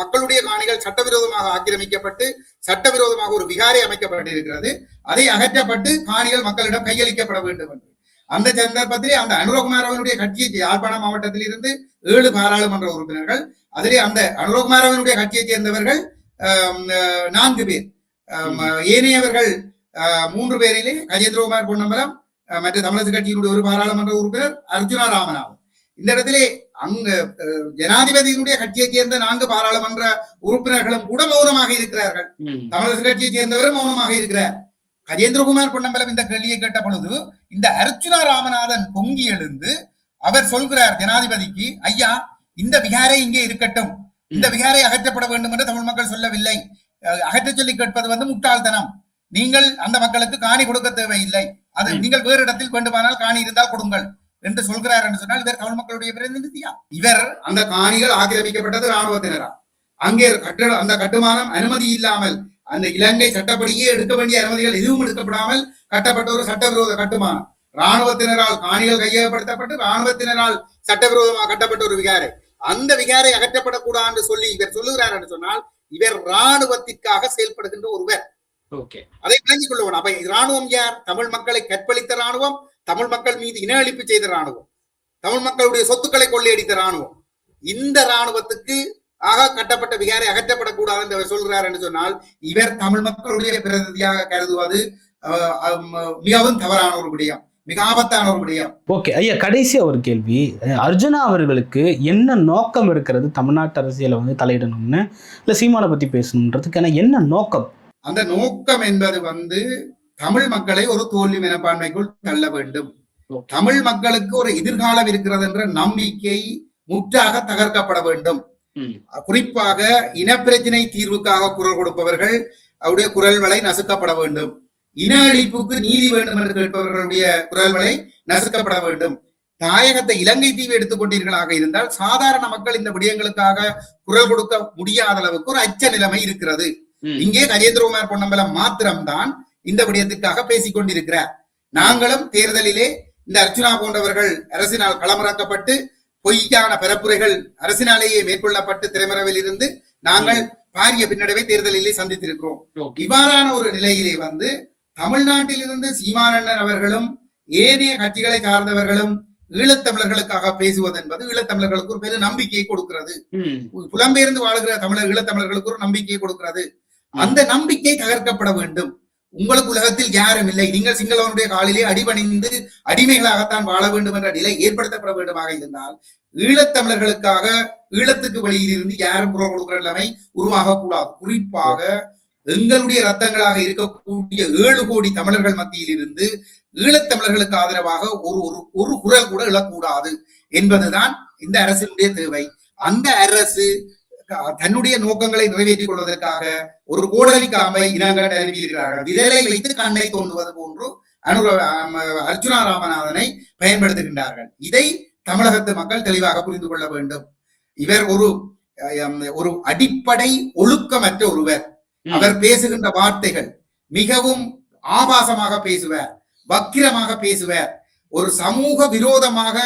மக்களுடைய காணிகள் சட்டவிரோதமாக ஆக்கிரமிக்கப்பட்டு சட்டவிரோதமாக ஒரு விகாரை அமைக்கப்பட்டிருக்கிறது, அதை அகற்றப்பட்டு காணிகள் மக்களிடம் கையளிக்கப்பட வேண்டும் என்று. அந்த சந்தர்ப்பத்திலே அந்த அனுரகுமார் அவனுடைய கட்சியை யாழ்ப்பாணம் மாவட்டத்தில் இருந்து 7 பாராளுமன்ற உறுப்பினர்கள், அதிலே அந்த அனுரகுமார் அவனுடைய கட்சியை சேர்ந்தவர்கள் 4 பேர், ஏனையவர்கள் 3 பேரிலே கஜேந்திரகுமார் பொன்னம்பலம் மற்ற தமிழக கட்சியினுடைய ஒரு பாராளுமன்ற உறுப்பினர் அர்ஜுனா ராமநாதன். இந்த இடத்திலே அங்க ஜனாதிபதியினுடைய கட்சியை சேர்ந்த 4 பாராளுமன்ற உறுப்பினர்களும் கூட மௌனமாக இருக்கிறார்கள். தமிழக கட்சியை சேர்ந்தவரும் மௌனமாக இருக்கிறார். கஜேந்திரகுமார் பொன்னம்பலம் இந்த கேள்வியை கேட்ட பொழுது இந்த அர்ஜுனா ராமநாதன் பொங்கி எழுந்து அவர் சொல்கிறார் ஜனாதிபதிக்கு, ஐயா, இந்த விகாரை இங்கே இருக்கட்டும், இந்த விகாரை அகற்றப்பட வேண்டும் என்று தமிழ் மக்கள் சொல்லவில்லை, அகற்ற சொல்லி கேட்பது முட்டாள்தனம், நீங்கள் அந்த மக்களுக்கு காணி கொடுக்க தேவையில்லை, அது நீங்கள் வேறு இடத்தில் வேண்டுமானால் காணி இருந்தால் கொடுங்கள் என்று சொல்கிறார் என்று சொன்னால் இவர் தமிழ் மக்களுடைய பிரதிநிதியா? இவர் அந்த காணிகள் ஆக்கிரமிக்கப்பட்டது இராணுவத்தினரா? அங்கே அந்த கட்டுமானம் அனுமதி இல்லாமல் அந்த இலங்கை சட்டப்படியே எடுக்க வேண்டிய அனுமதிகள் எதுவும் எடுக்கப்படாமல் கட்டப்பட்ட ஒரு சட்டவிரோத கட்டுமானம், இராணுவத்தினரால் காணிகள் கையகப்படுத்தப்பட்டு இராணுவத்தினரால் சட்டவிரோதமாக கட்டப்பட்ட ஒரு விகாரை. அந்த விகாரை அகற்றப்படக்கூடாது என்று சொல்லி இவர் சொல்லுகிறார் என்று சொன்னால் இவர் இராணுவத்திற்காக செயல்படுகின்ற ஒருவர். அதை விளங்கிக் கொள்ளுவோம். அப்ப இராணுவம் யார்? தமிழ் மக்களை கற்பழித்த இராணுவம், தமிழ் மக்கள் மீது இன அழிப்பு செய்த இராணுவம், தமிழ் மக்களுடைய சொத்துக்களை கொள்ளையடித்த இராணுவம். இந்த இராணுவத்துக்கு கட்டப்பட்ட விகாரை அகற்றப்படக்கூடாது என்று அவர் சொல்கிறார் என்று சொன்னால் இவர் தமிழ் மக்களுடைய பிரதிநிதியாக கருதுவது மிகவும் தவறான ஒரு விடயம், மிக ஆபத்தான ஒரு விடயம்.
ஓகே ஐயா, கடைசியா ஒரு கேள்வி. அர்ஜுனா அவர்களுக்கு என்ன நோக்கம் இருக்கிறது தமிழ்நாட்டு அரசியலை தலையிடணும்னு, இல்ல சீமானை பத்தி பேசணுன்றதுக்கான என்ன நோக்கம்?
அந்த நோக்கம் என்பது தமிழ் மக்களை ஒரு தோல்வி மனப்பான்மைக்குள் தள்ள வேண்டும். தமிழ் மக்களுக்கு ஒரு எதிர்காலம் இருக்கிறது என்ற நம்பிக்கை முற்றாக தகர்க்கப்பட வேண்டும். குறிப்பாக இனப்பிரச்சனை தீர்வுக்காக குரல் கொடுப்பவர்கள் அவருடைய குரல்களை நசுக்கப்பட வேண்டும். இன அழிப்புக்கு நீதி வேண்டும் என்று கேட்பவர்களுடைய குரல்களை நசுக்கப்பட வேண்டும். தாயகத்தை இலங்கை தீவு எடுத்துக்கொண்டீர்களாக இருந்தால் சாதாரண மக்கள் இந்த விடயங்களுக்காக குரல் கொடுக்க முடியாத அளவுக்கு ஒரு அச்ச நிலைமை இருக்கிறது. இங்கே கஜேந்திரகுமார் பொன்னம்பலம் மாத்திரம்தான் இந்த விடயத்திற்காக பேசிக் கொண்டிருக்கிறார். நாங்களும் தேர்தலிலே இந்த அர்ச்சுனா போன்றவர்கள் அரசினால் களமிறக்கப்பட்டு பொய்யான பரப்புரைகள் அரசினாலேயே மேற்கொள்ளப்பட்டு திரைமறைவில் இருந்து நாங்கள் பாரிய பின்னடைவை தேர்தலிலே சந்தித்திருக்கிறோம். இவ்வாறான ஒரு நிலையிலே வந்து தமிழ்நாட்டிலிருந்து சீமானண்ணன் அவர்களும் ஏனைய கட்சிகளை சார்ந்தவர்களும் ஈழத்தமிழர்களுக்காக பேசுவது என்பது ஈழத்தமிழர்களுக்கு ஒரு பெரிய நம்பிக்கையை கொடுக்கிறது. புலம்பெயர்ந்து வாழ்கிற ஈழத்தமிழர்களுக்கு ஒரு நம்பிக்கையை கொடுக்கிறது. அந்த நம்பிக்கை தகர்க்கப்பட வேண்டும். உங்களுக்கு உலகத்தில் யாரும் இல்லை, நீங்கள் சிங்களவனுடைய காலிலே அடிபணிந்து அடிமைகளாகத்தான் வாழ வேண்டும் என்ற நிலை ஏற்படுத்தப்பட வேண்டுமாக இருந்தால் ஈழத்தமிழர்களுக்காக ஈழத்துக்கு வெளியில் இருந்து யாரும் குரல் கொடுக்கிற நிலைமை உருவாக கூடாது. குறிப்பாக எங்களுடைய ரத்தங்களாக இருக்கக்கூடிய 7 கோடி தமிழர்கள் மத்தியில் இருந்து ஈழத்தமிழர்களுக்கு ஆதரவாக ஒரு குரல் கூட எழக்கூடாது என்பதுதான் இந்த அரசினுடைய தேவை. அந்த அரசு தன்னுடைய நோக்கங்களை நிறைவேற்றிக் கொள்வதற்காக ஒரு கோடலி காம்பை இனங்கள் அறிவிக்கிறார்கள். விரலை வைத்து கண்ணை தோன்றுவது போன்று அர்ச்சுனா ராமநாதனை பயன்படுத்துகின்றார்கள். இதை தமிழகத்து மக்கள் தெளிவாக புரிந்து கொள்ள வேண்டும். இவர் ஒரு அடிப்படை ஒழுக்கமற்ற ஒருவர். அவர் பேசுகின்ற வார்த்தைகள் மிகவும் ஆபாசமாக பேசுவார், வக்கிரமாக பேசுவார். ஒரு சமூக விரோதமாக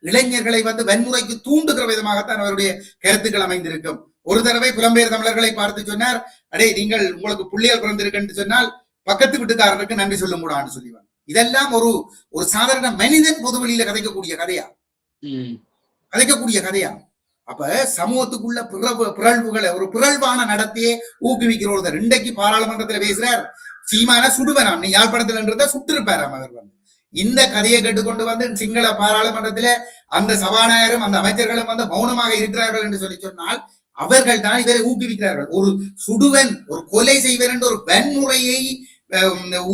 இளைஞர்களை வந்து வன்முறைக்கு தூண்டுகிற விதமாகத்தான் அவருடைய கருத்துக்கள் அமைந்திருக்கும். ஒரு தடவை புலம்பெயர் தமிழர்களை பார்த்து சொன்னார், அடே நீங்கள் உங்களுக்கு புள்ளிகள் பிறந்திருக்குன்னு சொன்னால் பக்கத்து வீட்டுக்காரனுக்கு நன்றி சொல்ல கூடாதுன்னு சொல்லிவாங்க. இதெல்லாம் ஒரு சாதாரண மனிதன் பொதுவெளியில கதைக்கக்கூடிய கதையா? அப்ப சமூகத்துக்குள்ள பிறழ்வுகளை ஒரு பிறழ்வான நடத்தையே ஊக்குவிக்கிற ஒருத்தர் இன்றைக்கு பாராளுமன்றத்துல பேசுறார். சீமான சுடுவனாம், நீ யாழ்ப்பாணத்துல சுட்டிருப்பார் அவர் வந்து. இந்த கதையை கேட்டுக்கொண்டு வந்து சிங்கள பாராளுமன்றத்தில அந்த சபாநாயகரும் அந்த அமைச்சர்களும் வந்து மௌனமாக இருக்கிறார்கள் என்று சொன்னால் அவர்கள் தான் இவரை ஊக்குவிக்கிறார்கள். ஒரு சுடுவன், ஒரு கொலை செய்வர் என்ற ஒரு வன்முறையை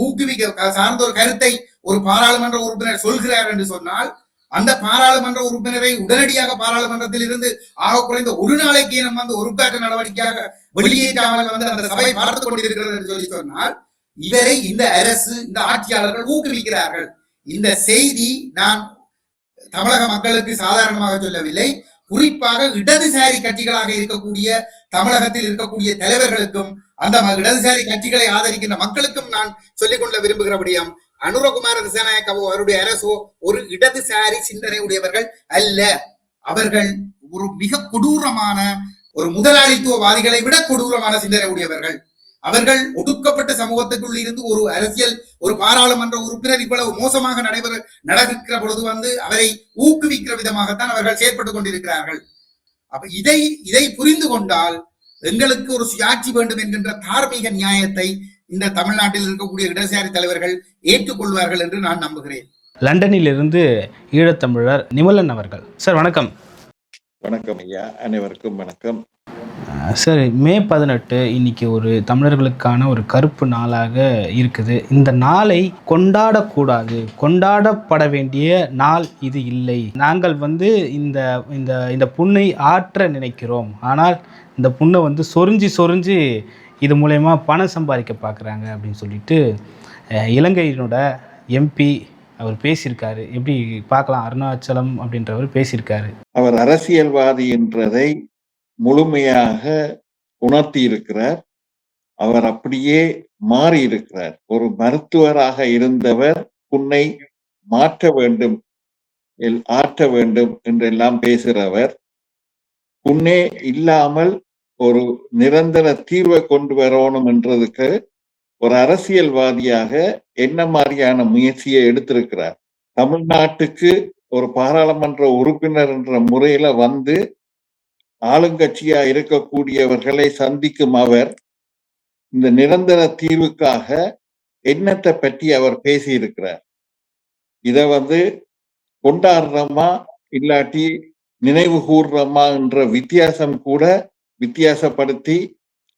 ஊக்குவிக்க சார்ந்த ஒரு கருத்தை ஒரு பாராளுமன்ற உறுப்பினர் சொல்கிறார் என்று சொன்னால் அந்த பாராளுமன்ற உறுப்பினரை உடனடியாக பாராளுமன்றத்தில் இருந்து ஆக குறைந்த ஒரு நாளைக்கு நம்ம வந்து ஒருக்காற்று நடவடிக்கையாக வெளியேற்றாமல் வந்து அந்த சபை பார்த்துக் கொண்டிருக்கிறது என்று சொல்லி சொன்னால் இவரை இந்த அரசு, இந்த ஆட்சியாளர்கள் ஊக்குவிக்கிறார்கள். இந்த செய்தி நான் தமிழக மக்களுக்கு சாதாரணமாக சொல்லவில்லை, குறிப்பாக இடதுசாரி கட்சிகளாக இருக்கக்கூடிய தமிழகத்தில் இருக்கக்கூடிய தலைவர்களுக்கும் அந்த இடதுசாரி கட்சிகளை ஆதரிக்கின்ற மக்களுக்கும் நான் சொல்லிக் கொள்ள விரும்புகிற விடயம், அனுரகுமார திசாநாயக்கவோ அவருடைய அரசோ ஒரு இடதுசாரி சிந்தனை உடையவர்கள் அல்ல. அவர்கள் ஒரு மிக கொடூரமான ஒரு முதலாளித்துவவாதிகளை விட கொடூரமான சிந்தனை உடையவர்கள். அவர்கள் ஒடுக்கப்பட்ட சமூகத்துக்குள் இருந்து ஒரு அரசியல், ஒரு பாராளுமன்ற உறுப்பினர் இவ்வளவு மோசமாக நடக்கிற பொழுது வந்து அவரை ஊக்குவிக்கிற விதமாகத்தான் அவர்கள் செயற்பட்டுக் கொண்டிருக்கிறார்கள். அப்ப இதை புரிந்து கொண்டால் எங்களுக்கு ஒரு சுயாட்சி வேண்டும் என்கின்ற தார்மீக நியாயத்தை இந்த தமிழ்நாட்டில் இருக்கக்கூடிய இடதுசாரி தலைவர்கள் ஏற்றுக்கொள்வார்கள் என்று நான் நம்புகிறேன்.
லண்டனில் இருந்து ஈழத்தமிழர் நிமலன் அவர்கள். சார் வணக்கம்.
வணக்கம் ஐயா, அனைவருக்கும் வணக்கம்.
சார், மே 18 இன்னைக்கு ஒரு தமிழர்களுக்கான ஒரு கருப்பு நாளாக இருக்குது. இந்த நாளை கொண்டாடக்கூடாது, கொண்டாடப்பட வேண்டிய நாள் இது இல்லை. நாங்கள் வந்து இந்த இந்த இந்த புண்ணை ஆற்ற நினைக்கிறோம். ஆனால் இந்த புண்ணை வந்து சொரிஞ்சு இது மூலயமா பணம் சம்பாதிக்க பார்க்குறாங்க அப்படின்னு சொல்லிட்டு இலங்கையினோட எம்பி அவர் பேசியிருக்காரு. எப்படி பார்க்கலாம், அருணாச்சலம் அப்படின்றவர் பேசியிருக்காரு.
அவர் அரசியல்வாதி என்றதை முழுமையாக உணர்த்தி இருக்கிறார். அவர் அப்படியே மாறி இருக்கிறார். ஒரு மருத்துவராக இருந்தவர் புண்ணை மாற்ற வேண்டும், ஆற்ற வேண்டும் என்றெல்லாம் பேசுகிறவர், புண்ணே இல்லாமல் ஒரு நிரந்தர தீர்வை கொண்டு வரணும் என்றதுக்கு ஒரு அரசியல்வாதியாக என்ன மாதிரியான முயற்சியை எடுத்திருக்கிறார். தமிழ்நாட்டுக்கு ஒரு பாராளுமன்ற உறுப்பினர் என்ற முறையில வந்து ஆளுங்கட்சியா இருக்கக்கூடியவர்களை சந்திக்கும் அவர் இந்த நிரந்தர தீர்வுக்காக எண்ணத்தை பற்றி அவர் பேசியிருக்கிறார். இத வந்து கொண்டாடுறோமா இல்லாட்டி நினைவு கூர்றோமா என்ற வித்தியாசம் கூட வித்தியாசப்படுத்தி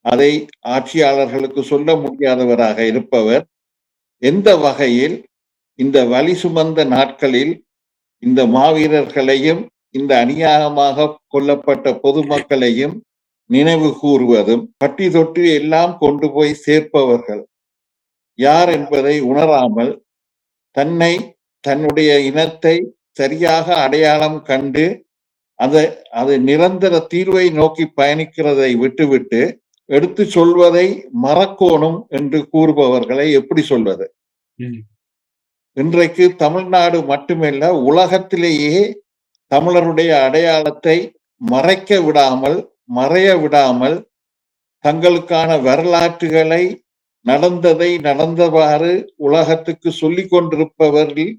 அதை ஆட்சியாளர்களுக்கு சொல்ல முடியாதவராக இருப்பவர் எந்த வகையில் இந்த வலி சுமந்த நாட்களில் இந்த மாவீரர்களையும் இந்த அநியாயமாக கொல்லப்பட்ட பொதுமக்களையும் நினைவு கூறுவதும் பட்டி தொட்டு எல்லாம் கொண்டு போய் சேர்ப்பவர்கள் யார் என்பதை உணராமல் தன்னுடைய இனத்தை சரியாக அடையாளம் கண்டு அது நிரந்தர தீர்வை நோக்கி பயணிக்கிறதை விட்டுவிட்டு எடுத்து சொல்வதை மறக்கோணும் என்று கூறுபவர்களை எப்படி சொல்வது? இன்றைக்கு தமிழ்நாடு மட்டுமல்ல, உலகத்திலேயே தமிழருடைய அடையாளத்தை மறைய விடாமல் தங்களுக்கான வரலாற்றுகளை நடந்ததை நடந்தவாறு உலகத்துக்கு சொல்லிக் கொண்டிருப்பவரில்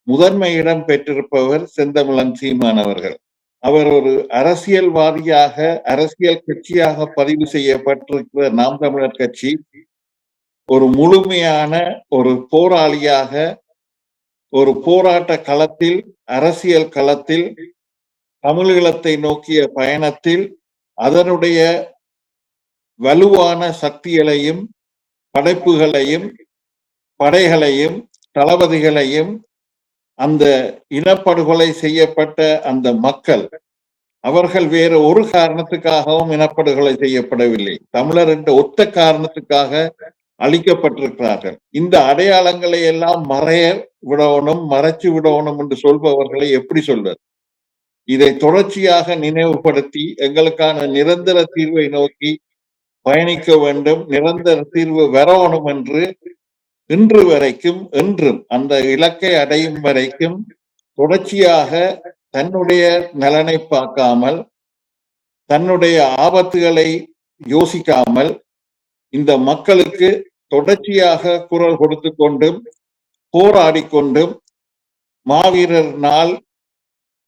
முதன்மை இடம் பெற்றிருப்பவர் செந்தமிழன் சீமான் அவர்கள். அவர் ஒரு அரசியல்வாதியாக, அரசியல் கட்சியாக பதிவு செய்யப்பட்டிருக்கிற நாம் தமிழர் கட்சி ஒரு முழுமையான ஒரு போராளியாக, ஒரு போராட்ட களத்தில், அரசியல் களத்தில், தமிழீழத்தை நோக்கிய பயணத்தில் அதனுடைய வலுவான சக்திகளையும், படைப்புகளையும், படைகளையும், தளபதிகளையும், அந்த இனப்படுகொலை செய்யப்பட்ட அந்த மக்கள், அவர்கள் வேறு ஒரு காரணத்துக்காகவும் இனப்படுகொலை செய்யப்படவில்லை. தமிழர் என்ற ஒத்த காரணத்துக்காக அழிக்கப்பட்டிருக்கிறார்கள். இந்த அடையாளங்களை எல்லாம் மறைச்சு விடணும் என்று சொல்பவர்களை எப்படி சொல்வது? இதை தொடர்ச்சியாக நினைவுபடுத்தி எங்களுக்கான நிரந்தர தீர்வை நோக்கி பயணிக்க வேண்டும், நிரந்தர தீர்வு வரணும் என்று இன்று வரைக்கும், என்றும் அந்த இலக்கை அடையும் வரைக்கும் தொடர்ச்சியாக தன்னுடைய நலனை பார்க்காமல், தன்னுடைய ஆபத்துகளை யோசிக்காமல் இந்த மக்களுக்கு தொடர்ச்சியாக குரல் கொடுத்து கொண்டும் போராடி கொண்டும் மாவீரர் நாள்,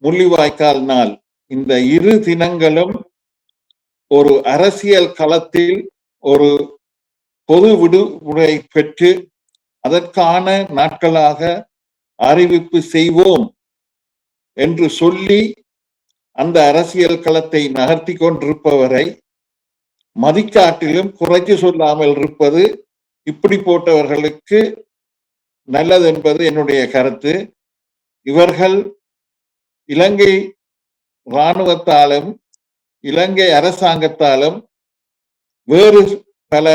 முள்ளிவாய்க்கால் நாள், இந்த இரு தினங்களும் ஒரு அரசியல் களத்தில் ஒரு பொது விடுமுறை பெற்று அதற்கான நாட்களாக அறிவிப்பு செய்வோம் என்று சொல்லி அந்த அரசியல் களத்தை நகர்த்தி கொண்டிருப்பவரை மதிக்காட்டிலும் குறைத்து சொல்லாமல் இருப்பது இப்படி போட்டவர்களுக்கு நல்லது என்பது என்னுடைய கருத்து. இவர்கள் இலங்கை இராணுவத்தாலும் இலங்கை அரசாங்கத்தாலும் வேறு பல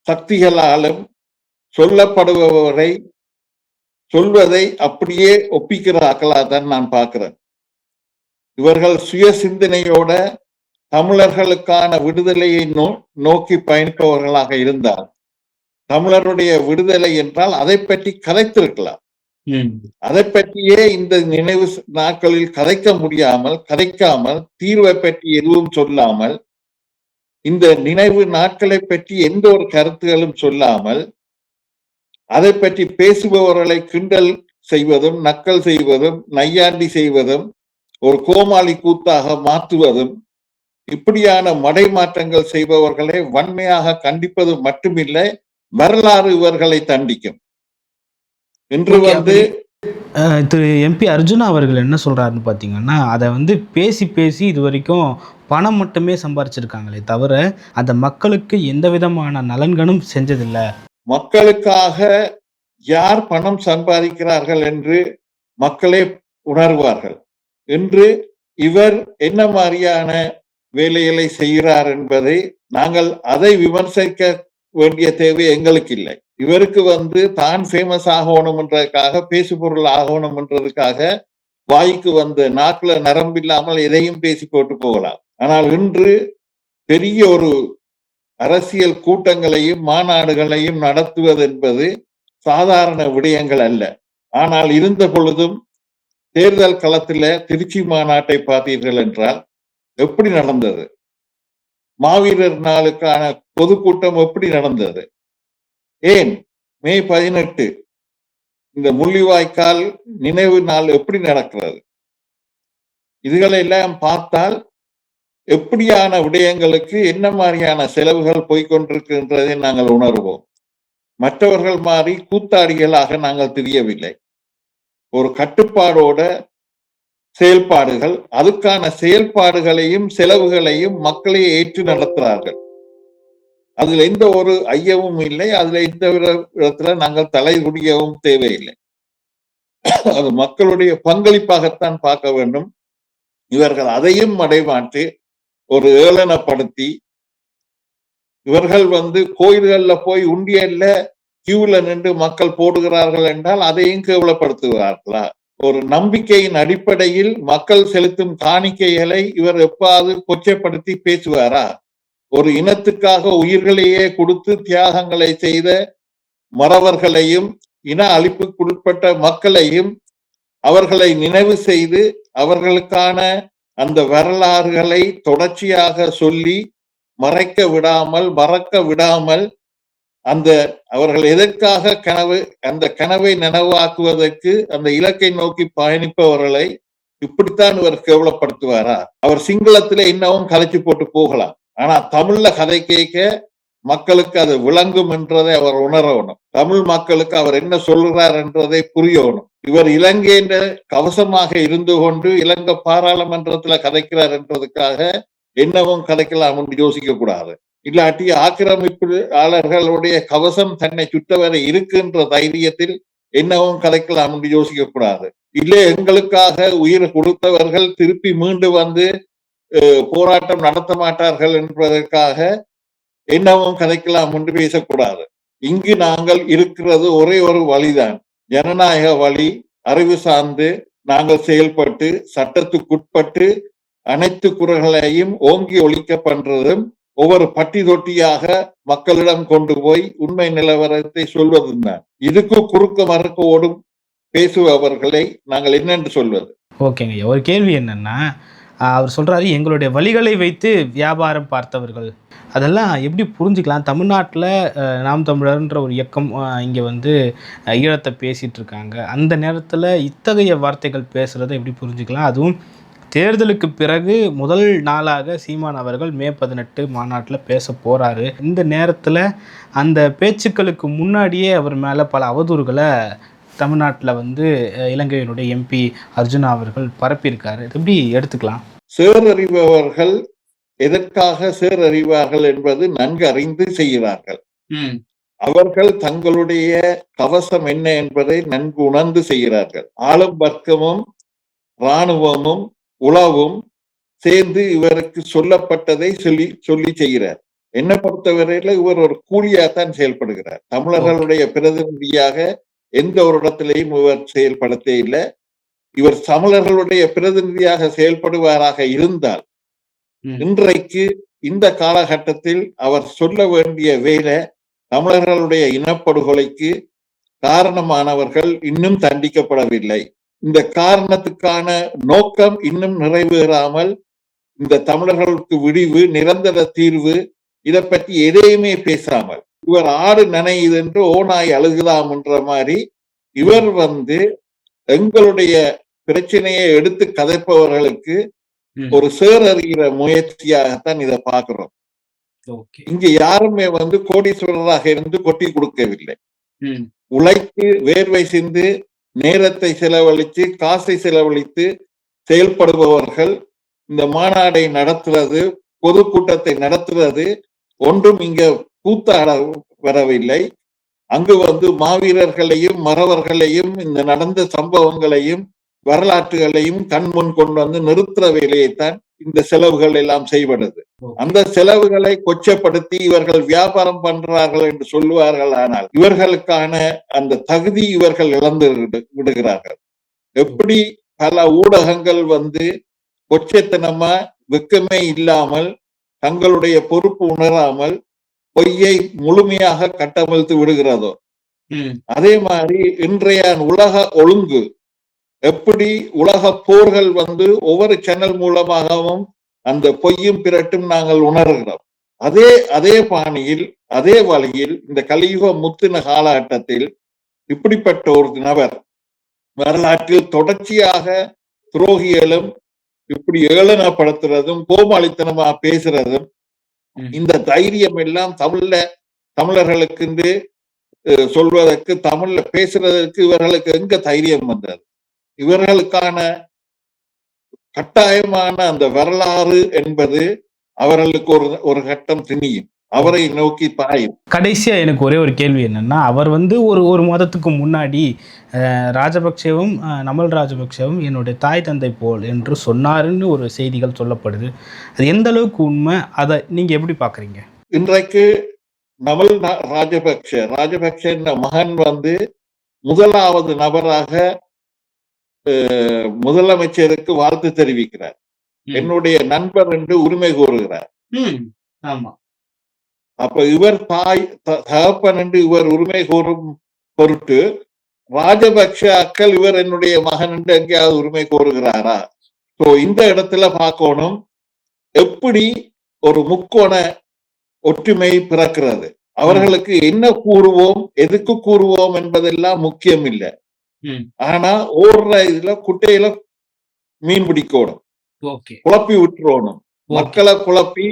சக்திகளாலும் சொல்லப்படுபவரை சொல்வதை அப்படியே ஒப்பிக்கிறார்களாதான் நான் பார்க்கிறேன். இவர்கள் சுய சிந்தனையோட தமிழர்களுக்கான விடுதலையை நோக்கி பயணிப்பவர்களாக இருந்தால், தமிழருடைய விடுதலை என்றால் அதை பற்றி கதைத்திருக்கலாம். அதை பற்றியே இந்த நினைவு நாட்களில் கதைக்காமல் தீர்வை பற்றி எதுவும் சொல்லாமல், இந்த நினைவு நாட்களை பற்றி எந்த ஒரு கருத்துகளும் சொல்லாமல், அதை பற்றி பேசுபவர்களை கிண்டல் செய்வதும், நக்கல் செய்வதும், நையாண்டி செய்வதும், ஒரு கோமாளி கூத்தாக மாற்றுவதும், இப்படியான மடைமாற்றங்கள் செய்பவர்களை வன்மையாக கண்டிப்பது மட்டுமில்லை, வரலாறு இவர்களை தண்டிக்கும். இன்று
திரு எம்பி அர்ஜுனா அவர்கள் என்ன சொல்றாருன்னு பார்த்தீங்கன்னா, அதை பேசி இது வரைக்கும் பணம் மட்டுமே சம்பாரிச்சிருக்காங்களே தவிர அந்த மக்களுக்கு எந்த விதமான நலன்களும் செஞ்சதில்லை.
மக்களுக்காக யார் பணம் சம்பாதிக்கிறார்கள் என்று மக்களே உணர்வார்கள். என்று இவர் என்ன மாதிரியான வேலைகளை செய்கிறார் என்பதை நாங்கள் அதை விமர்சிக்க வேண்டிய தேவை எங்களுக்கு இல்லை. இவருக்கு தான் ஃபேமஸ் ஆகணும் என்றதுக்காக, பேசுபொருள் ஆகணும் என்றதுக்காக வாய்க்கு நாக்குல நரம்பில்லாமல் எதையும் பேசி போட்டு போகலாம். ஆனால் இன்று பெரிய ஒரு அரசியல் கூட்டங்களையும் மாநாடுகளையும் நடத்துவது என்பது சாதாரண விடயங்கள் அல்ல. ஆனால் இருந்த பொழுதும் தேர்தல் களத்தில் திருச்சி மாநாட்டை பார்த்தீர்கள் என்றால் எப்படி நடந்தது? மாவீரர் நாளுக்கான பொதுக்கூட்டம் எப்படி நடந்தது? ஏன் மே 18 இந்த முள்ளிவாய்க்கால் நினைவு நாள் எப்படி நடக்கிறது? இதுகளெல்லாம் பார்த்தால் எப்படியான விடயங்களுக்கு என்ன மாதிரியான செலவுகள் போய்கொண்டிருக்கின்றதை நாங்கள் உணர்வோம். மற்றவர்கள் மாதிரி கூத்தாடிகளாக நாங்கள் தெரியவில்லை. ஒரு கட்டுப்பாடோட செயல்பாடுகள், அதுக்கான செயல்பாடுகளையும் செலவுகளையும் மக்களே ஏற்று நடத்துகிறார்கள். அதுல எந்த ஒரு ஐயமும் இல்லை. அதுல எந்த விதத்துல நாங்கள் தலைகுடியவும் தேவையில்லை. அது மக்களுடைய பங்களிப்பாகத்தான் பார்க்க வேண்டும். இவர்கள் அதையும் மடைமாற்றி ஒரு ஏளனப்படுத்தி, இவர்கள் கோயில்கள்ல போய் உண்டியல்ல கியூல நின்று மக்கள் போடுகிறார்கள் என்றால் அதையும் கேவலப்படுத்துகிறார்களா? ஒரு நம்பிக்கையின் அடிப்படையில் மக்கள் செலுத்தும் காணிக்கைகளை இவர் எப்பாவது கொச்சைப்படுத்தி பேசுவாரா? ஒரு இனத்துக்காக உயிர்களையே கொடுத்து தியாகங்களை செய்த மறவர்களையும் இன அழிப்புக்குட்பட்ட மக்களையும் அவர்களை நினைவு செய்து அவர்களுக்கான அந்த வரலாறுகளை தொடர்ச்சியாக சொல்லி மறக்க விடாமல் அந்த அவர்கள் எதற்காக அந்த கனவை நனவாக்குவதற்கு அந்த இலக்கை நோக்கி பயணிப்பவர்களை இப்படித்தான் இவர் கேவலப்படுத்துவாரா? அவர் சிங்களத்திலே இன்னமும் கலைச்சு போட்டு போகலாம், ஆனா தமிழ்ல கதை கேட்க மக்களுக்கு அது விளங்கும் என்றதை அவர் உணரணும். தமிழ் மக்களுக்கு அவர் என்ன சொல்கிறார் என்றதை புரியணும். இவர் இலங்கையின் கவசமாக இருந்து கொண்டு இலங்கை பாராளுமன்றத்துல கதைக்கிறார் என்றதுக்காக என்னவும் கதைக்கலாம் என்று யோசிக்க கூடாது. இல்லாட்டி ஆக்கிரமிப்பாளர்களுடைய கவசம் தன்னை சுற்றவரை இருக்கின்ற தைரியத்தில் என்னவும் கதைக்கலாம் என்று யோசிக்க கூடாது. இல்லை, எங்களுக்காக உயிர் கொடுத்தவர்கள் திருப்பி மீண்டு வந்து போராட்டம் நடத்த மாட்டார்கள் என்பதற்காக என்னவும் கதைக்கலாம் என்று பேசக்கூடாது. இங்கு நாங்கள் இருக்கிறது ஒரே ஒரு வழிதான், ஜனநாயக வழி. அறிவு சார்ந்து நாங்கள் செயல்பட்டு சட்டத்துக்குட்பட்டு அனைத்து குரல்களையும் ஓங்கி ஒழிக்க பண்றதும் ஒவ்வொரு பட்டி தொட்டியாக மக்களிடம் கொண்டு போய் உண்மை நிலவரத்தை சொல்வதும் தான். இதுக்கு குறுக்க மறுக்க ஓடும் பேசுபவர்களை நாங்கள் என்னென்று சொல்வது?
ஓகேங்க. ஒரு கேள்வி என்னன்னா, அவர் சொல்றாரு எங்களுடைய வழிகளை வைத்து வியாபாரம் பார்த்தவர்கள். அதெல்லாம் எப்படி புரிஞ்சுக்கலாம்? தமிழ்நாட்டில் நாம் தமிழர்ன்ற ஒரு இயக்கம் இங்கே வந்து ஈழத்தை பேசிகிட்டு இருக்காங்க. அந்த நேரத்தில் இத்தகைய வார்த்தைகள் பேசுகிறத எப்படி புரிஞ்சுக்கலாம்? அதுவும் தேர்தலுக்கு பிறகு முதல் நாளாக சீமான் அவர்கள் மே 18 மாநாட்டில் பேச போகிறாரு. இந்த நேரத்தில் அந்த பேச்சுக்களுக்கு முன்னாடியே அவர் மேலே பல அவதூறுகளை தமிழ்நாட்டில் வந்து இலங்கையினுடைய எம்பி அர்ஜுனா அவர்கள் பரப்பியிருக்காரு. எப்படி எடுத்துக்கலாம்?
சேரறிபவர்கள் எதற்காக சேரறிவார்கள் என்பது நன்கு அறிந்து செய்கிறார்கள். அவர்கள் தங்களுடைய கவசம் என்ன என்பதை நன்கு உணர்ந்து செய்கிறார்கள். ஆளும் வர்க்கமும் இராணுவமும் உளவும் சேர்ந்து இவருக்கு சொல்லப்பட்டதை சொல்லி செய்கிறார். என்னை பொறுத்தவரையில இவர் ஒரு கூலியாத்தான் செயல்படுகிறார். தமிழர்களுடைய பிரதிநிதியாக எந்த ஒரு இடத்திலையும் இவர் செயல்படுத்தே இல்லை. இவர் தமிழர்களுடைய பிரதிநிதியாக செயல்படுவாராக இருந்தால் இன்றைக்கு இந்த காலகட்டத்தில் அவர் சொல்ல வேண்டிய வேலை, தமிழர்களுடைய இனப்படுகொலைக்கு காரணமானவர்கள் இன்னும் தண்டிக்கப்படவில்லை, இந்த காரணத்துக்கான நோக்கம் இன்னும் நிறைவேறாமல், இந்த தமிழர்களுக்கு விடிவு, நிரந்தர தீர்வு, இதை பற்றி எதையுமே பேசாமல் இவர் ஆடு நனையுது என்று ஓனாய் அழுகுதாம் என்ற மாதிரி இவர் வந்து எங்களுடைய பிரச்சனையை எடுத்து கதைப்பவர்களுக்கு ஒரு சேரறிகிற முயற்சியாகத்தான் இதை பார்க்கிறோம். இங்க யாருமே வந்து கோடீஸ்வரராக இருந்து கொட்டி கொடுக்கவில்லை. உழைத்து வேர்வை சிந்து நேரத்தை செலவழித்து காசை செலவழித்து செயல்படுபவர்கள் இந்த மாநாடை நடத்துறது, பொதுக்கூட்டத்தை நடத்துறது ஒன்றும் இங்க கூத்தாட வரவில்லை. அங்கு வந்து மாவீரர்களையும் மறவர்களையும் இந்த நடந்த சம்பவங்களையும் வரலாற்றுகளையும் கண்முன் கொண்டு வந்து நிறுத்துற வேலையைத்தான் இந்த செலவுகள் எல்லாம் செய்வது. அந்த செலவுகளை கொச்சப்படுத்தி இவர்கள் வியாபாரம் பண்றார்கள் என்று சொல்லுவார்கள். ஆனால் இவர்களுக்கான அந்த தகுதி இவர்கள் இழந்து விடுகிறார்கள். எப்படி பல ஊடகங்கள் வந்து கொச்சத்தனமா வெக்கமே இல்லாமல் தங்களுடைய பொறுப்பு உணராமல் பொய்யை முழுமையாக கட்டமைத்து விடுகிறதோ, அதே மாதிரி இன்றைய உலக ஒழுங்கு எப்படி உலக போர்கள் வந்து ஒவ்வொரு சேனல் மூலமாகவும் அந்த பொய்யும் பிரட்டும் நாங்கள் உணர்கிறோம். அதே பாணியில் அதே வழியில் இந்த கலியுக முத்தின காலகட்டத்தில் இப்படிப்பட்ட ஒரு நபர் வரலாற்றில் தொடர்ச்சியாக துரோகிகளும் இப்படி ஏளனப்படுத்துறதும் கோமாளித்தனமா பேசுறதும், இந்த தைரியம் எல்லாம் தமிழர்களுக்கு சொல்வதற்கு, தமிழ்ல பேசுறதற்கு இவர்களுக்கு எங்க தைரியம் வந்தது? இவர்களுக்கான கட்டாயமான அந்த வரலாறு என்பது அவர்களுக்கு ஒரு கட்டம் திணியும், அவரை நோக்கி பாயும்.
கடைசியா எனக்கு ஒரே ஒரு கேள்வி என்னன்னா, அவர் வந்து ஒரு மாதத்துக்கு முன்னாடி ராஜபக்சேவும் நமல் ராஜபக்சேவும் என்னுடைய தாய் தந்தை போல் என்று சொன்னாருன்னு ஒரு செய்திகள் சொல்லப்படுது. அது எந்த அளவுக்கு உண்மை? அதை நீங்க எப்படி பாக்குறீங்க?
இன்றைக்கு நமல் ராஜபக்ச மகன் வந்து முதலாவது நபராக முதலமைச்சருக்கு வாழ்த்து தெரிவிக்கிறார். என்னுடைய நண்பர் என்று உரிமை கோருகிறார்.
ஆமா.
அப்ப இவர் தாய் தகப்பன் என்று இவர் உரிமை கோரும் பொருட்டு ராஜபக்ஷாக்கள் இவர் என்னுடைய மகன் என்று எங்கேயாவது உரிமை கோருகிறாரா? சோ இந்த இடத்துல பார்க்கணும் எப்படி ஒரு முக்கோண ஒற்றுமை பிறக்கிறது. அவர்களுக்கு என்ன கூறுவோம், எதுக்கு கூறுவோம் என்பதெல்லாம் முக்கியம் இல்லை. ஆனா ஓடுற இதுல குட்டையில மீன் பிடிக்கணும், குழப்பி விட்டுறணும். மக்களை குழப்பி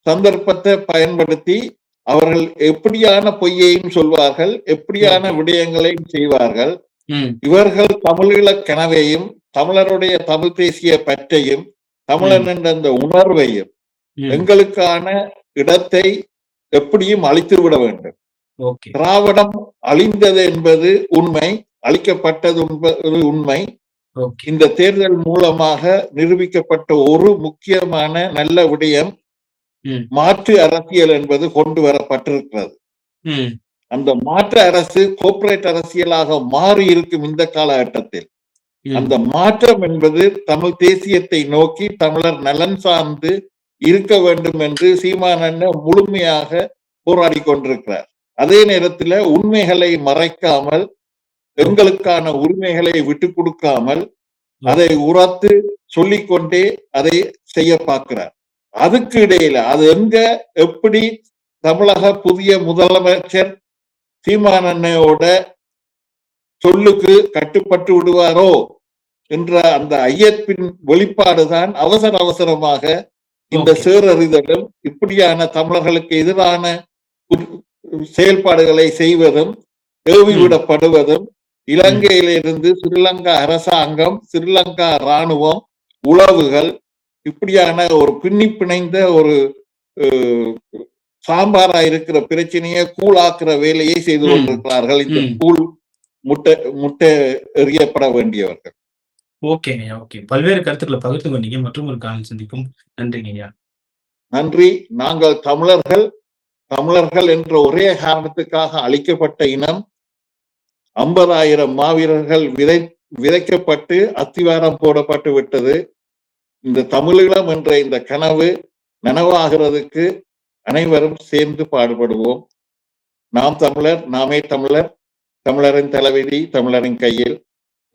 சந்தர்ப்பத்தை பயன்படுத்தி அவர்கள் எப்படியான பொய்யையும் சொல்வார்கள், எப்படியான விடயங்களையும் செய்வார்கள். இவர்கள் தமிழீழ கனவையும் தமிழருடைய தமிழ் தேசிய பற்றையும் தமிழன் என்ற அந்த உணர்வையும் எங்களுக்கான இடத்தை எப்படியும் அழித்து விட வேண்டும். திராவிடம் அழிந்தது என்பது உண்மை, அழிக்கப்பட்டது உண்மை. இந்த தேர்தல் மூலமாக நிரூபிக்கப்பட்ட ஒரு முக்கியமான நல்ல விடயம் மாற்று அரசியல் என்பது கொண்டு வரப்பட்டிருக்கிறது. அந்த மாற்று அரசு கோர்ப்பரேட் அரசியலாக மாறி இருக்கும் இந்த காலகட்டத்தில் அந்த மாற்றம் என்பது தமிழ் தேசியத்தை நோக்கி தமிழர் நலன் சார்ந்து இருக்க வேண்டும் என்று சீமானன் முழுமையாக போராடி கொண்டிருக்கிறார். அதே நேரத்தில் உண்மைகளை மறைக்காமல், எங்களுக்கான உரிமைகளை விட்டு கொடுக்காமல் அதை உரத்து சொல்லிக்கொண்டே அதை செய்ய பார்க்கிறார். அதுக்கு இடையில அது எங்க எப்படி தமிழக புதிய முதலமைச்சர் சீமானோட சொல்லுக்கு கட்டுப்பட்டு விடுவாரோ என்ற அந்த ஐயத்தின் வெளிப்பாடுதான் அவசரமாக இந்த சேரறிதலும் இப்படியான தமிழர்களுக்கு எதிரான செயல்பாடுகளை செய்வதும் ஏவிவிடப்படுவதும் இலங்கையிலிருந்து ஸ்ரீலங்கா அரசாங்கம், ஸ்ரீலங்கா இராணுவம், உளவுகள் இப்படியான ஒரு பின்னி பிணைந்த ஒரு சாம்பாரா இருக்கிற பிரச்சனையை கூழாக்குற வேலையை செய்து கொண்டிருக்கிறார்கள். இந்த கூழ் முட்டை எறியப்பட வேண்டியவர்கள்.
ஓகேங்க, ஓகே. பல்வேறு கருத்துக்களை பகிர்ந்து கொண்டீங்க. மற்றும் ஒரு காலம் சந்திக்கும். நன்றிங்க.
நன்றி. நாங்கள் தமிழர்கள் என்ற ஒரே காரணத்துக்காக அழிக்கப்பட்ட இனம். 50,000 மாவீரர்கள் விதைக்கப்பட்டு அத்திவாரம் போடப்பட்டு விட்டது. இந்த தமிழீழம் என்ற இந்த கனவு நனவாகிறதுக்கு அனைவரும் சேர்ந்து பாடுபடுவோம். நாம் தமிழர், நாமே தமிழர். தமிழரின் தலைவிதி தமிழரின் கையில்,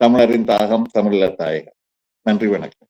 தமிழரின் தாகம் தமிழர் தாயகம். நன்றி, வணக்கம்.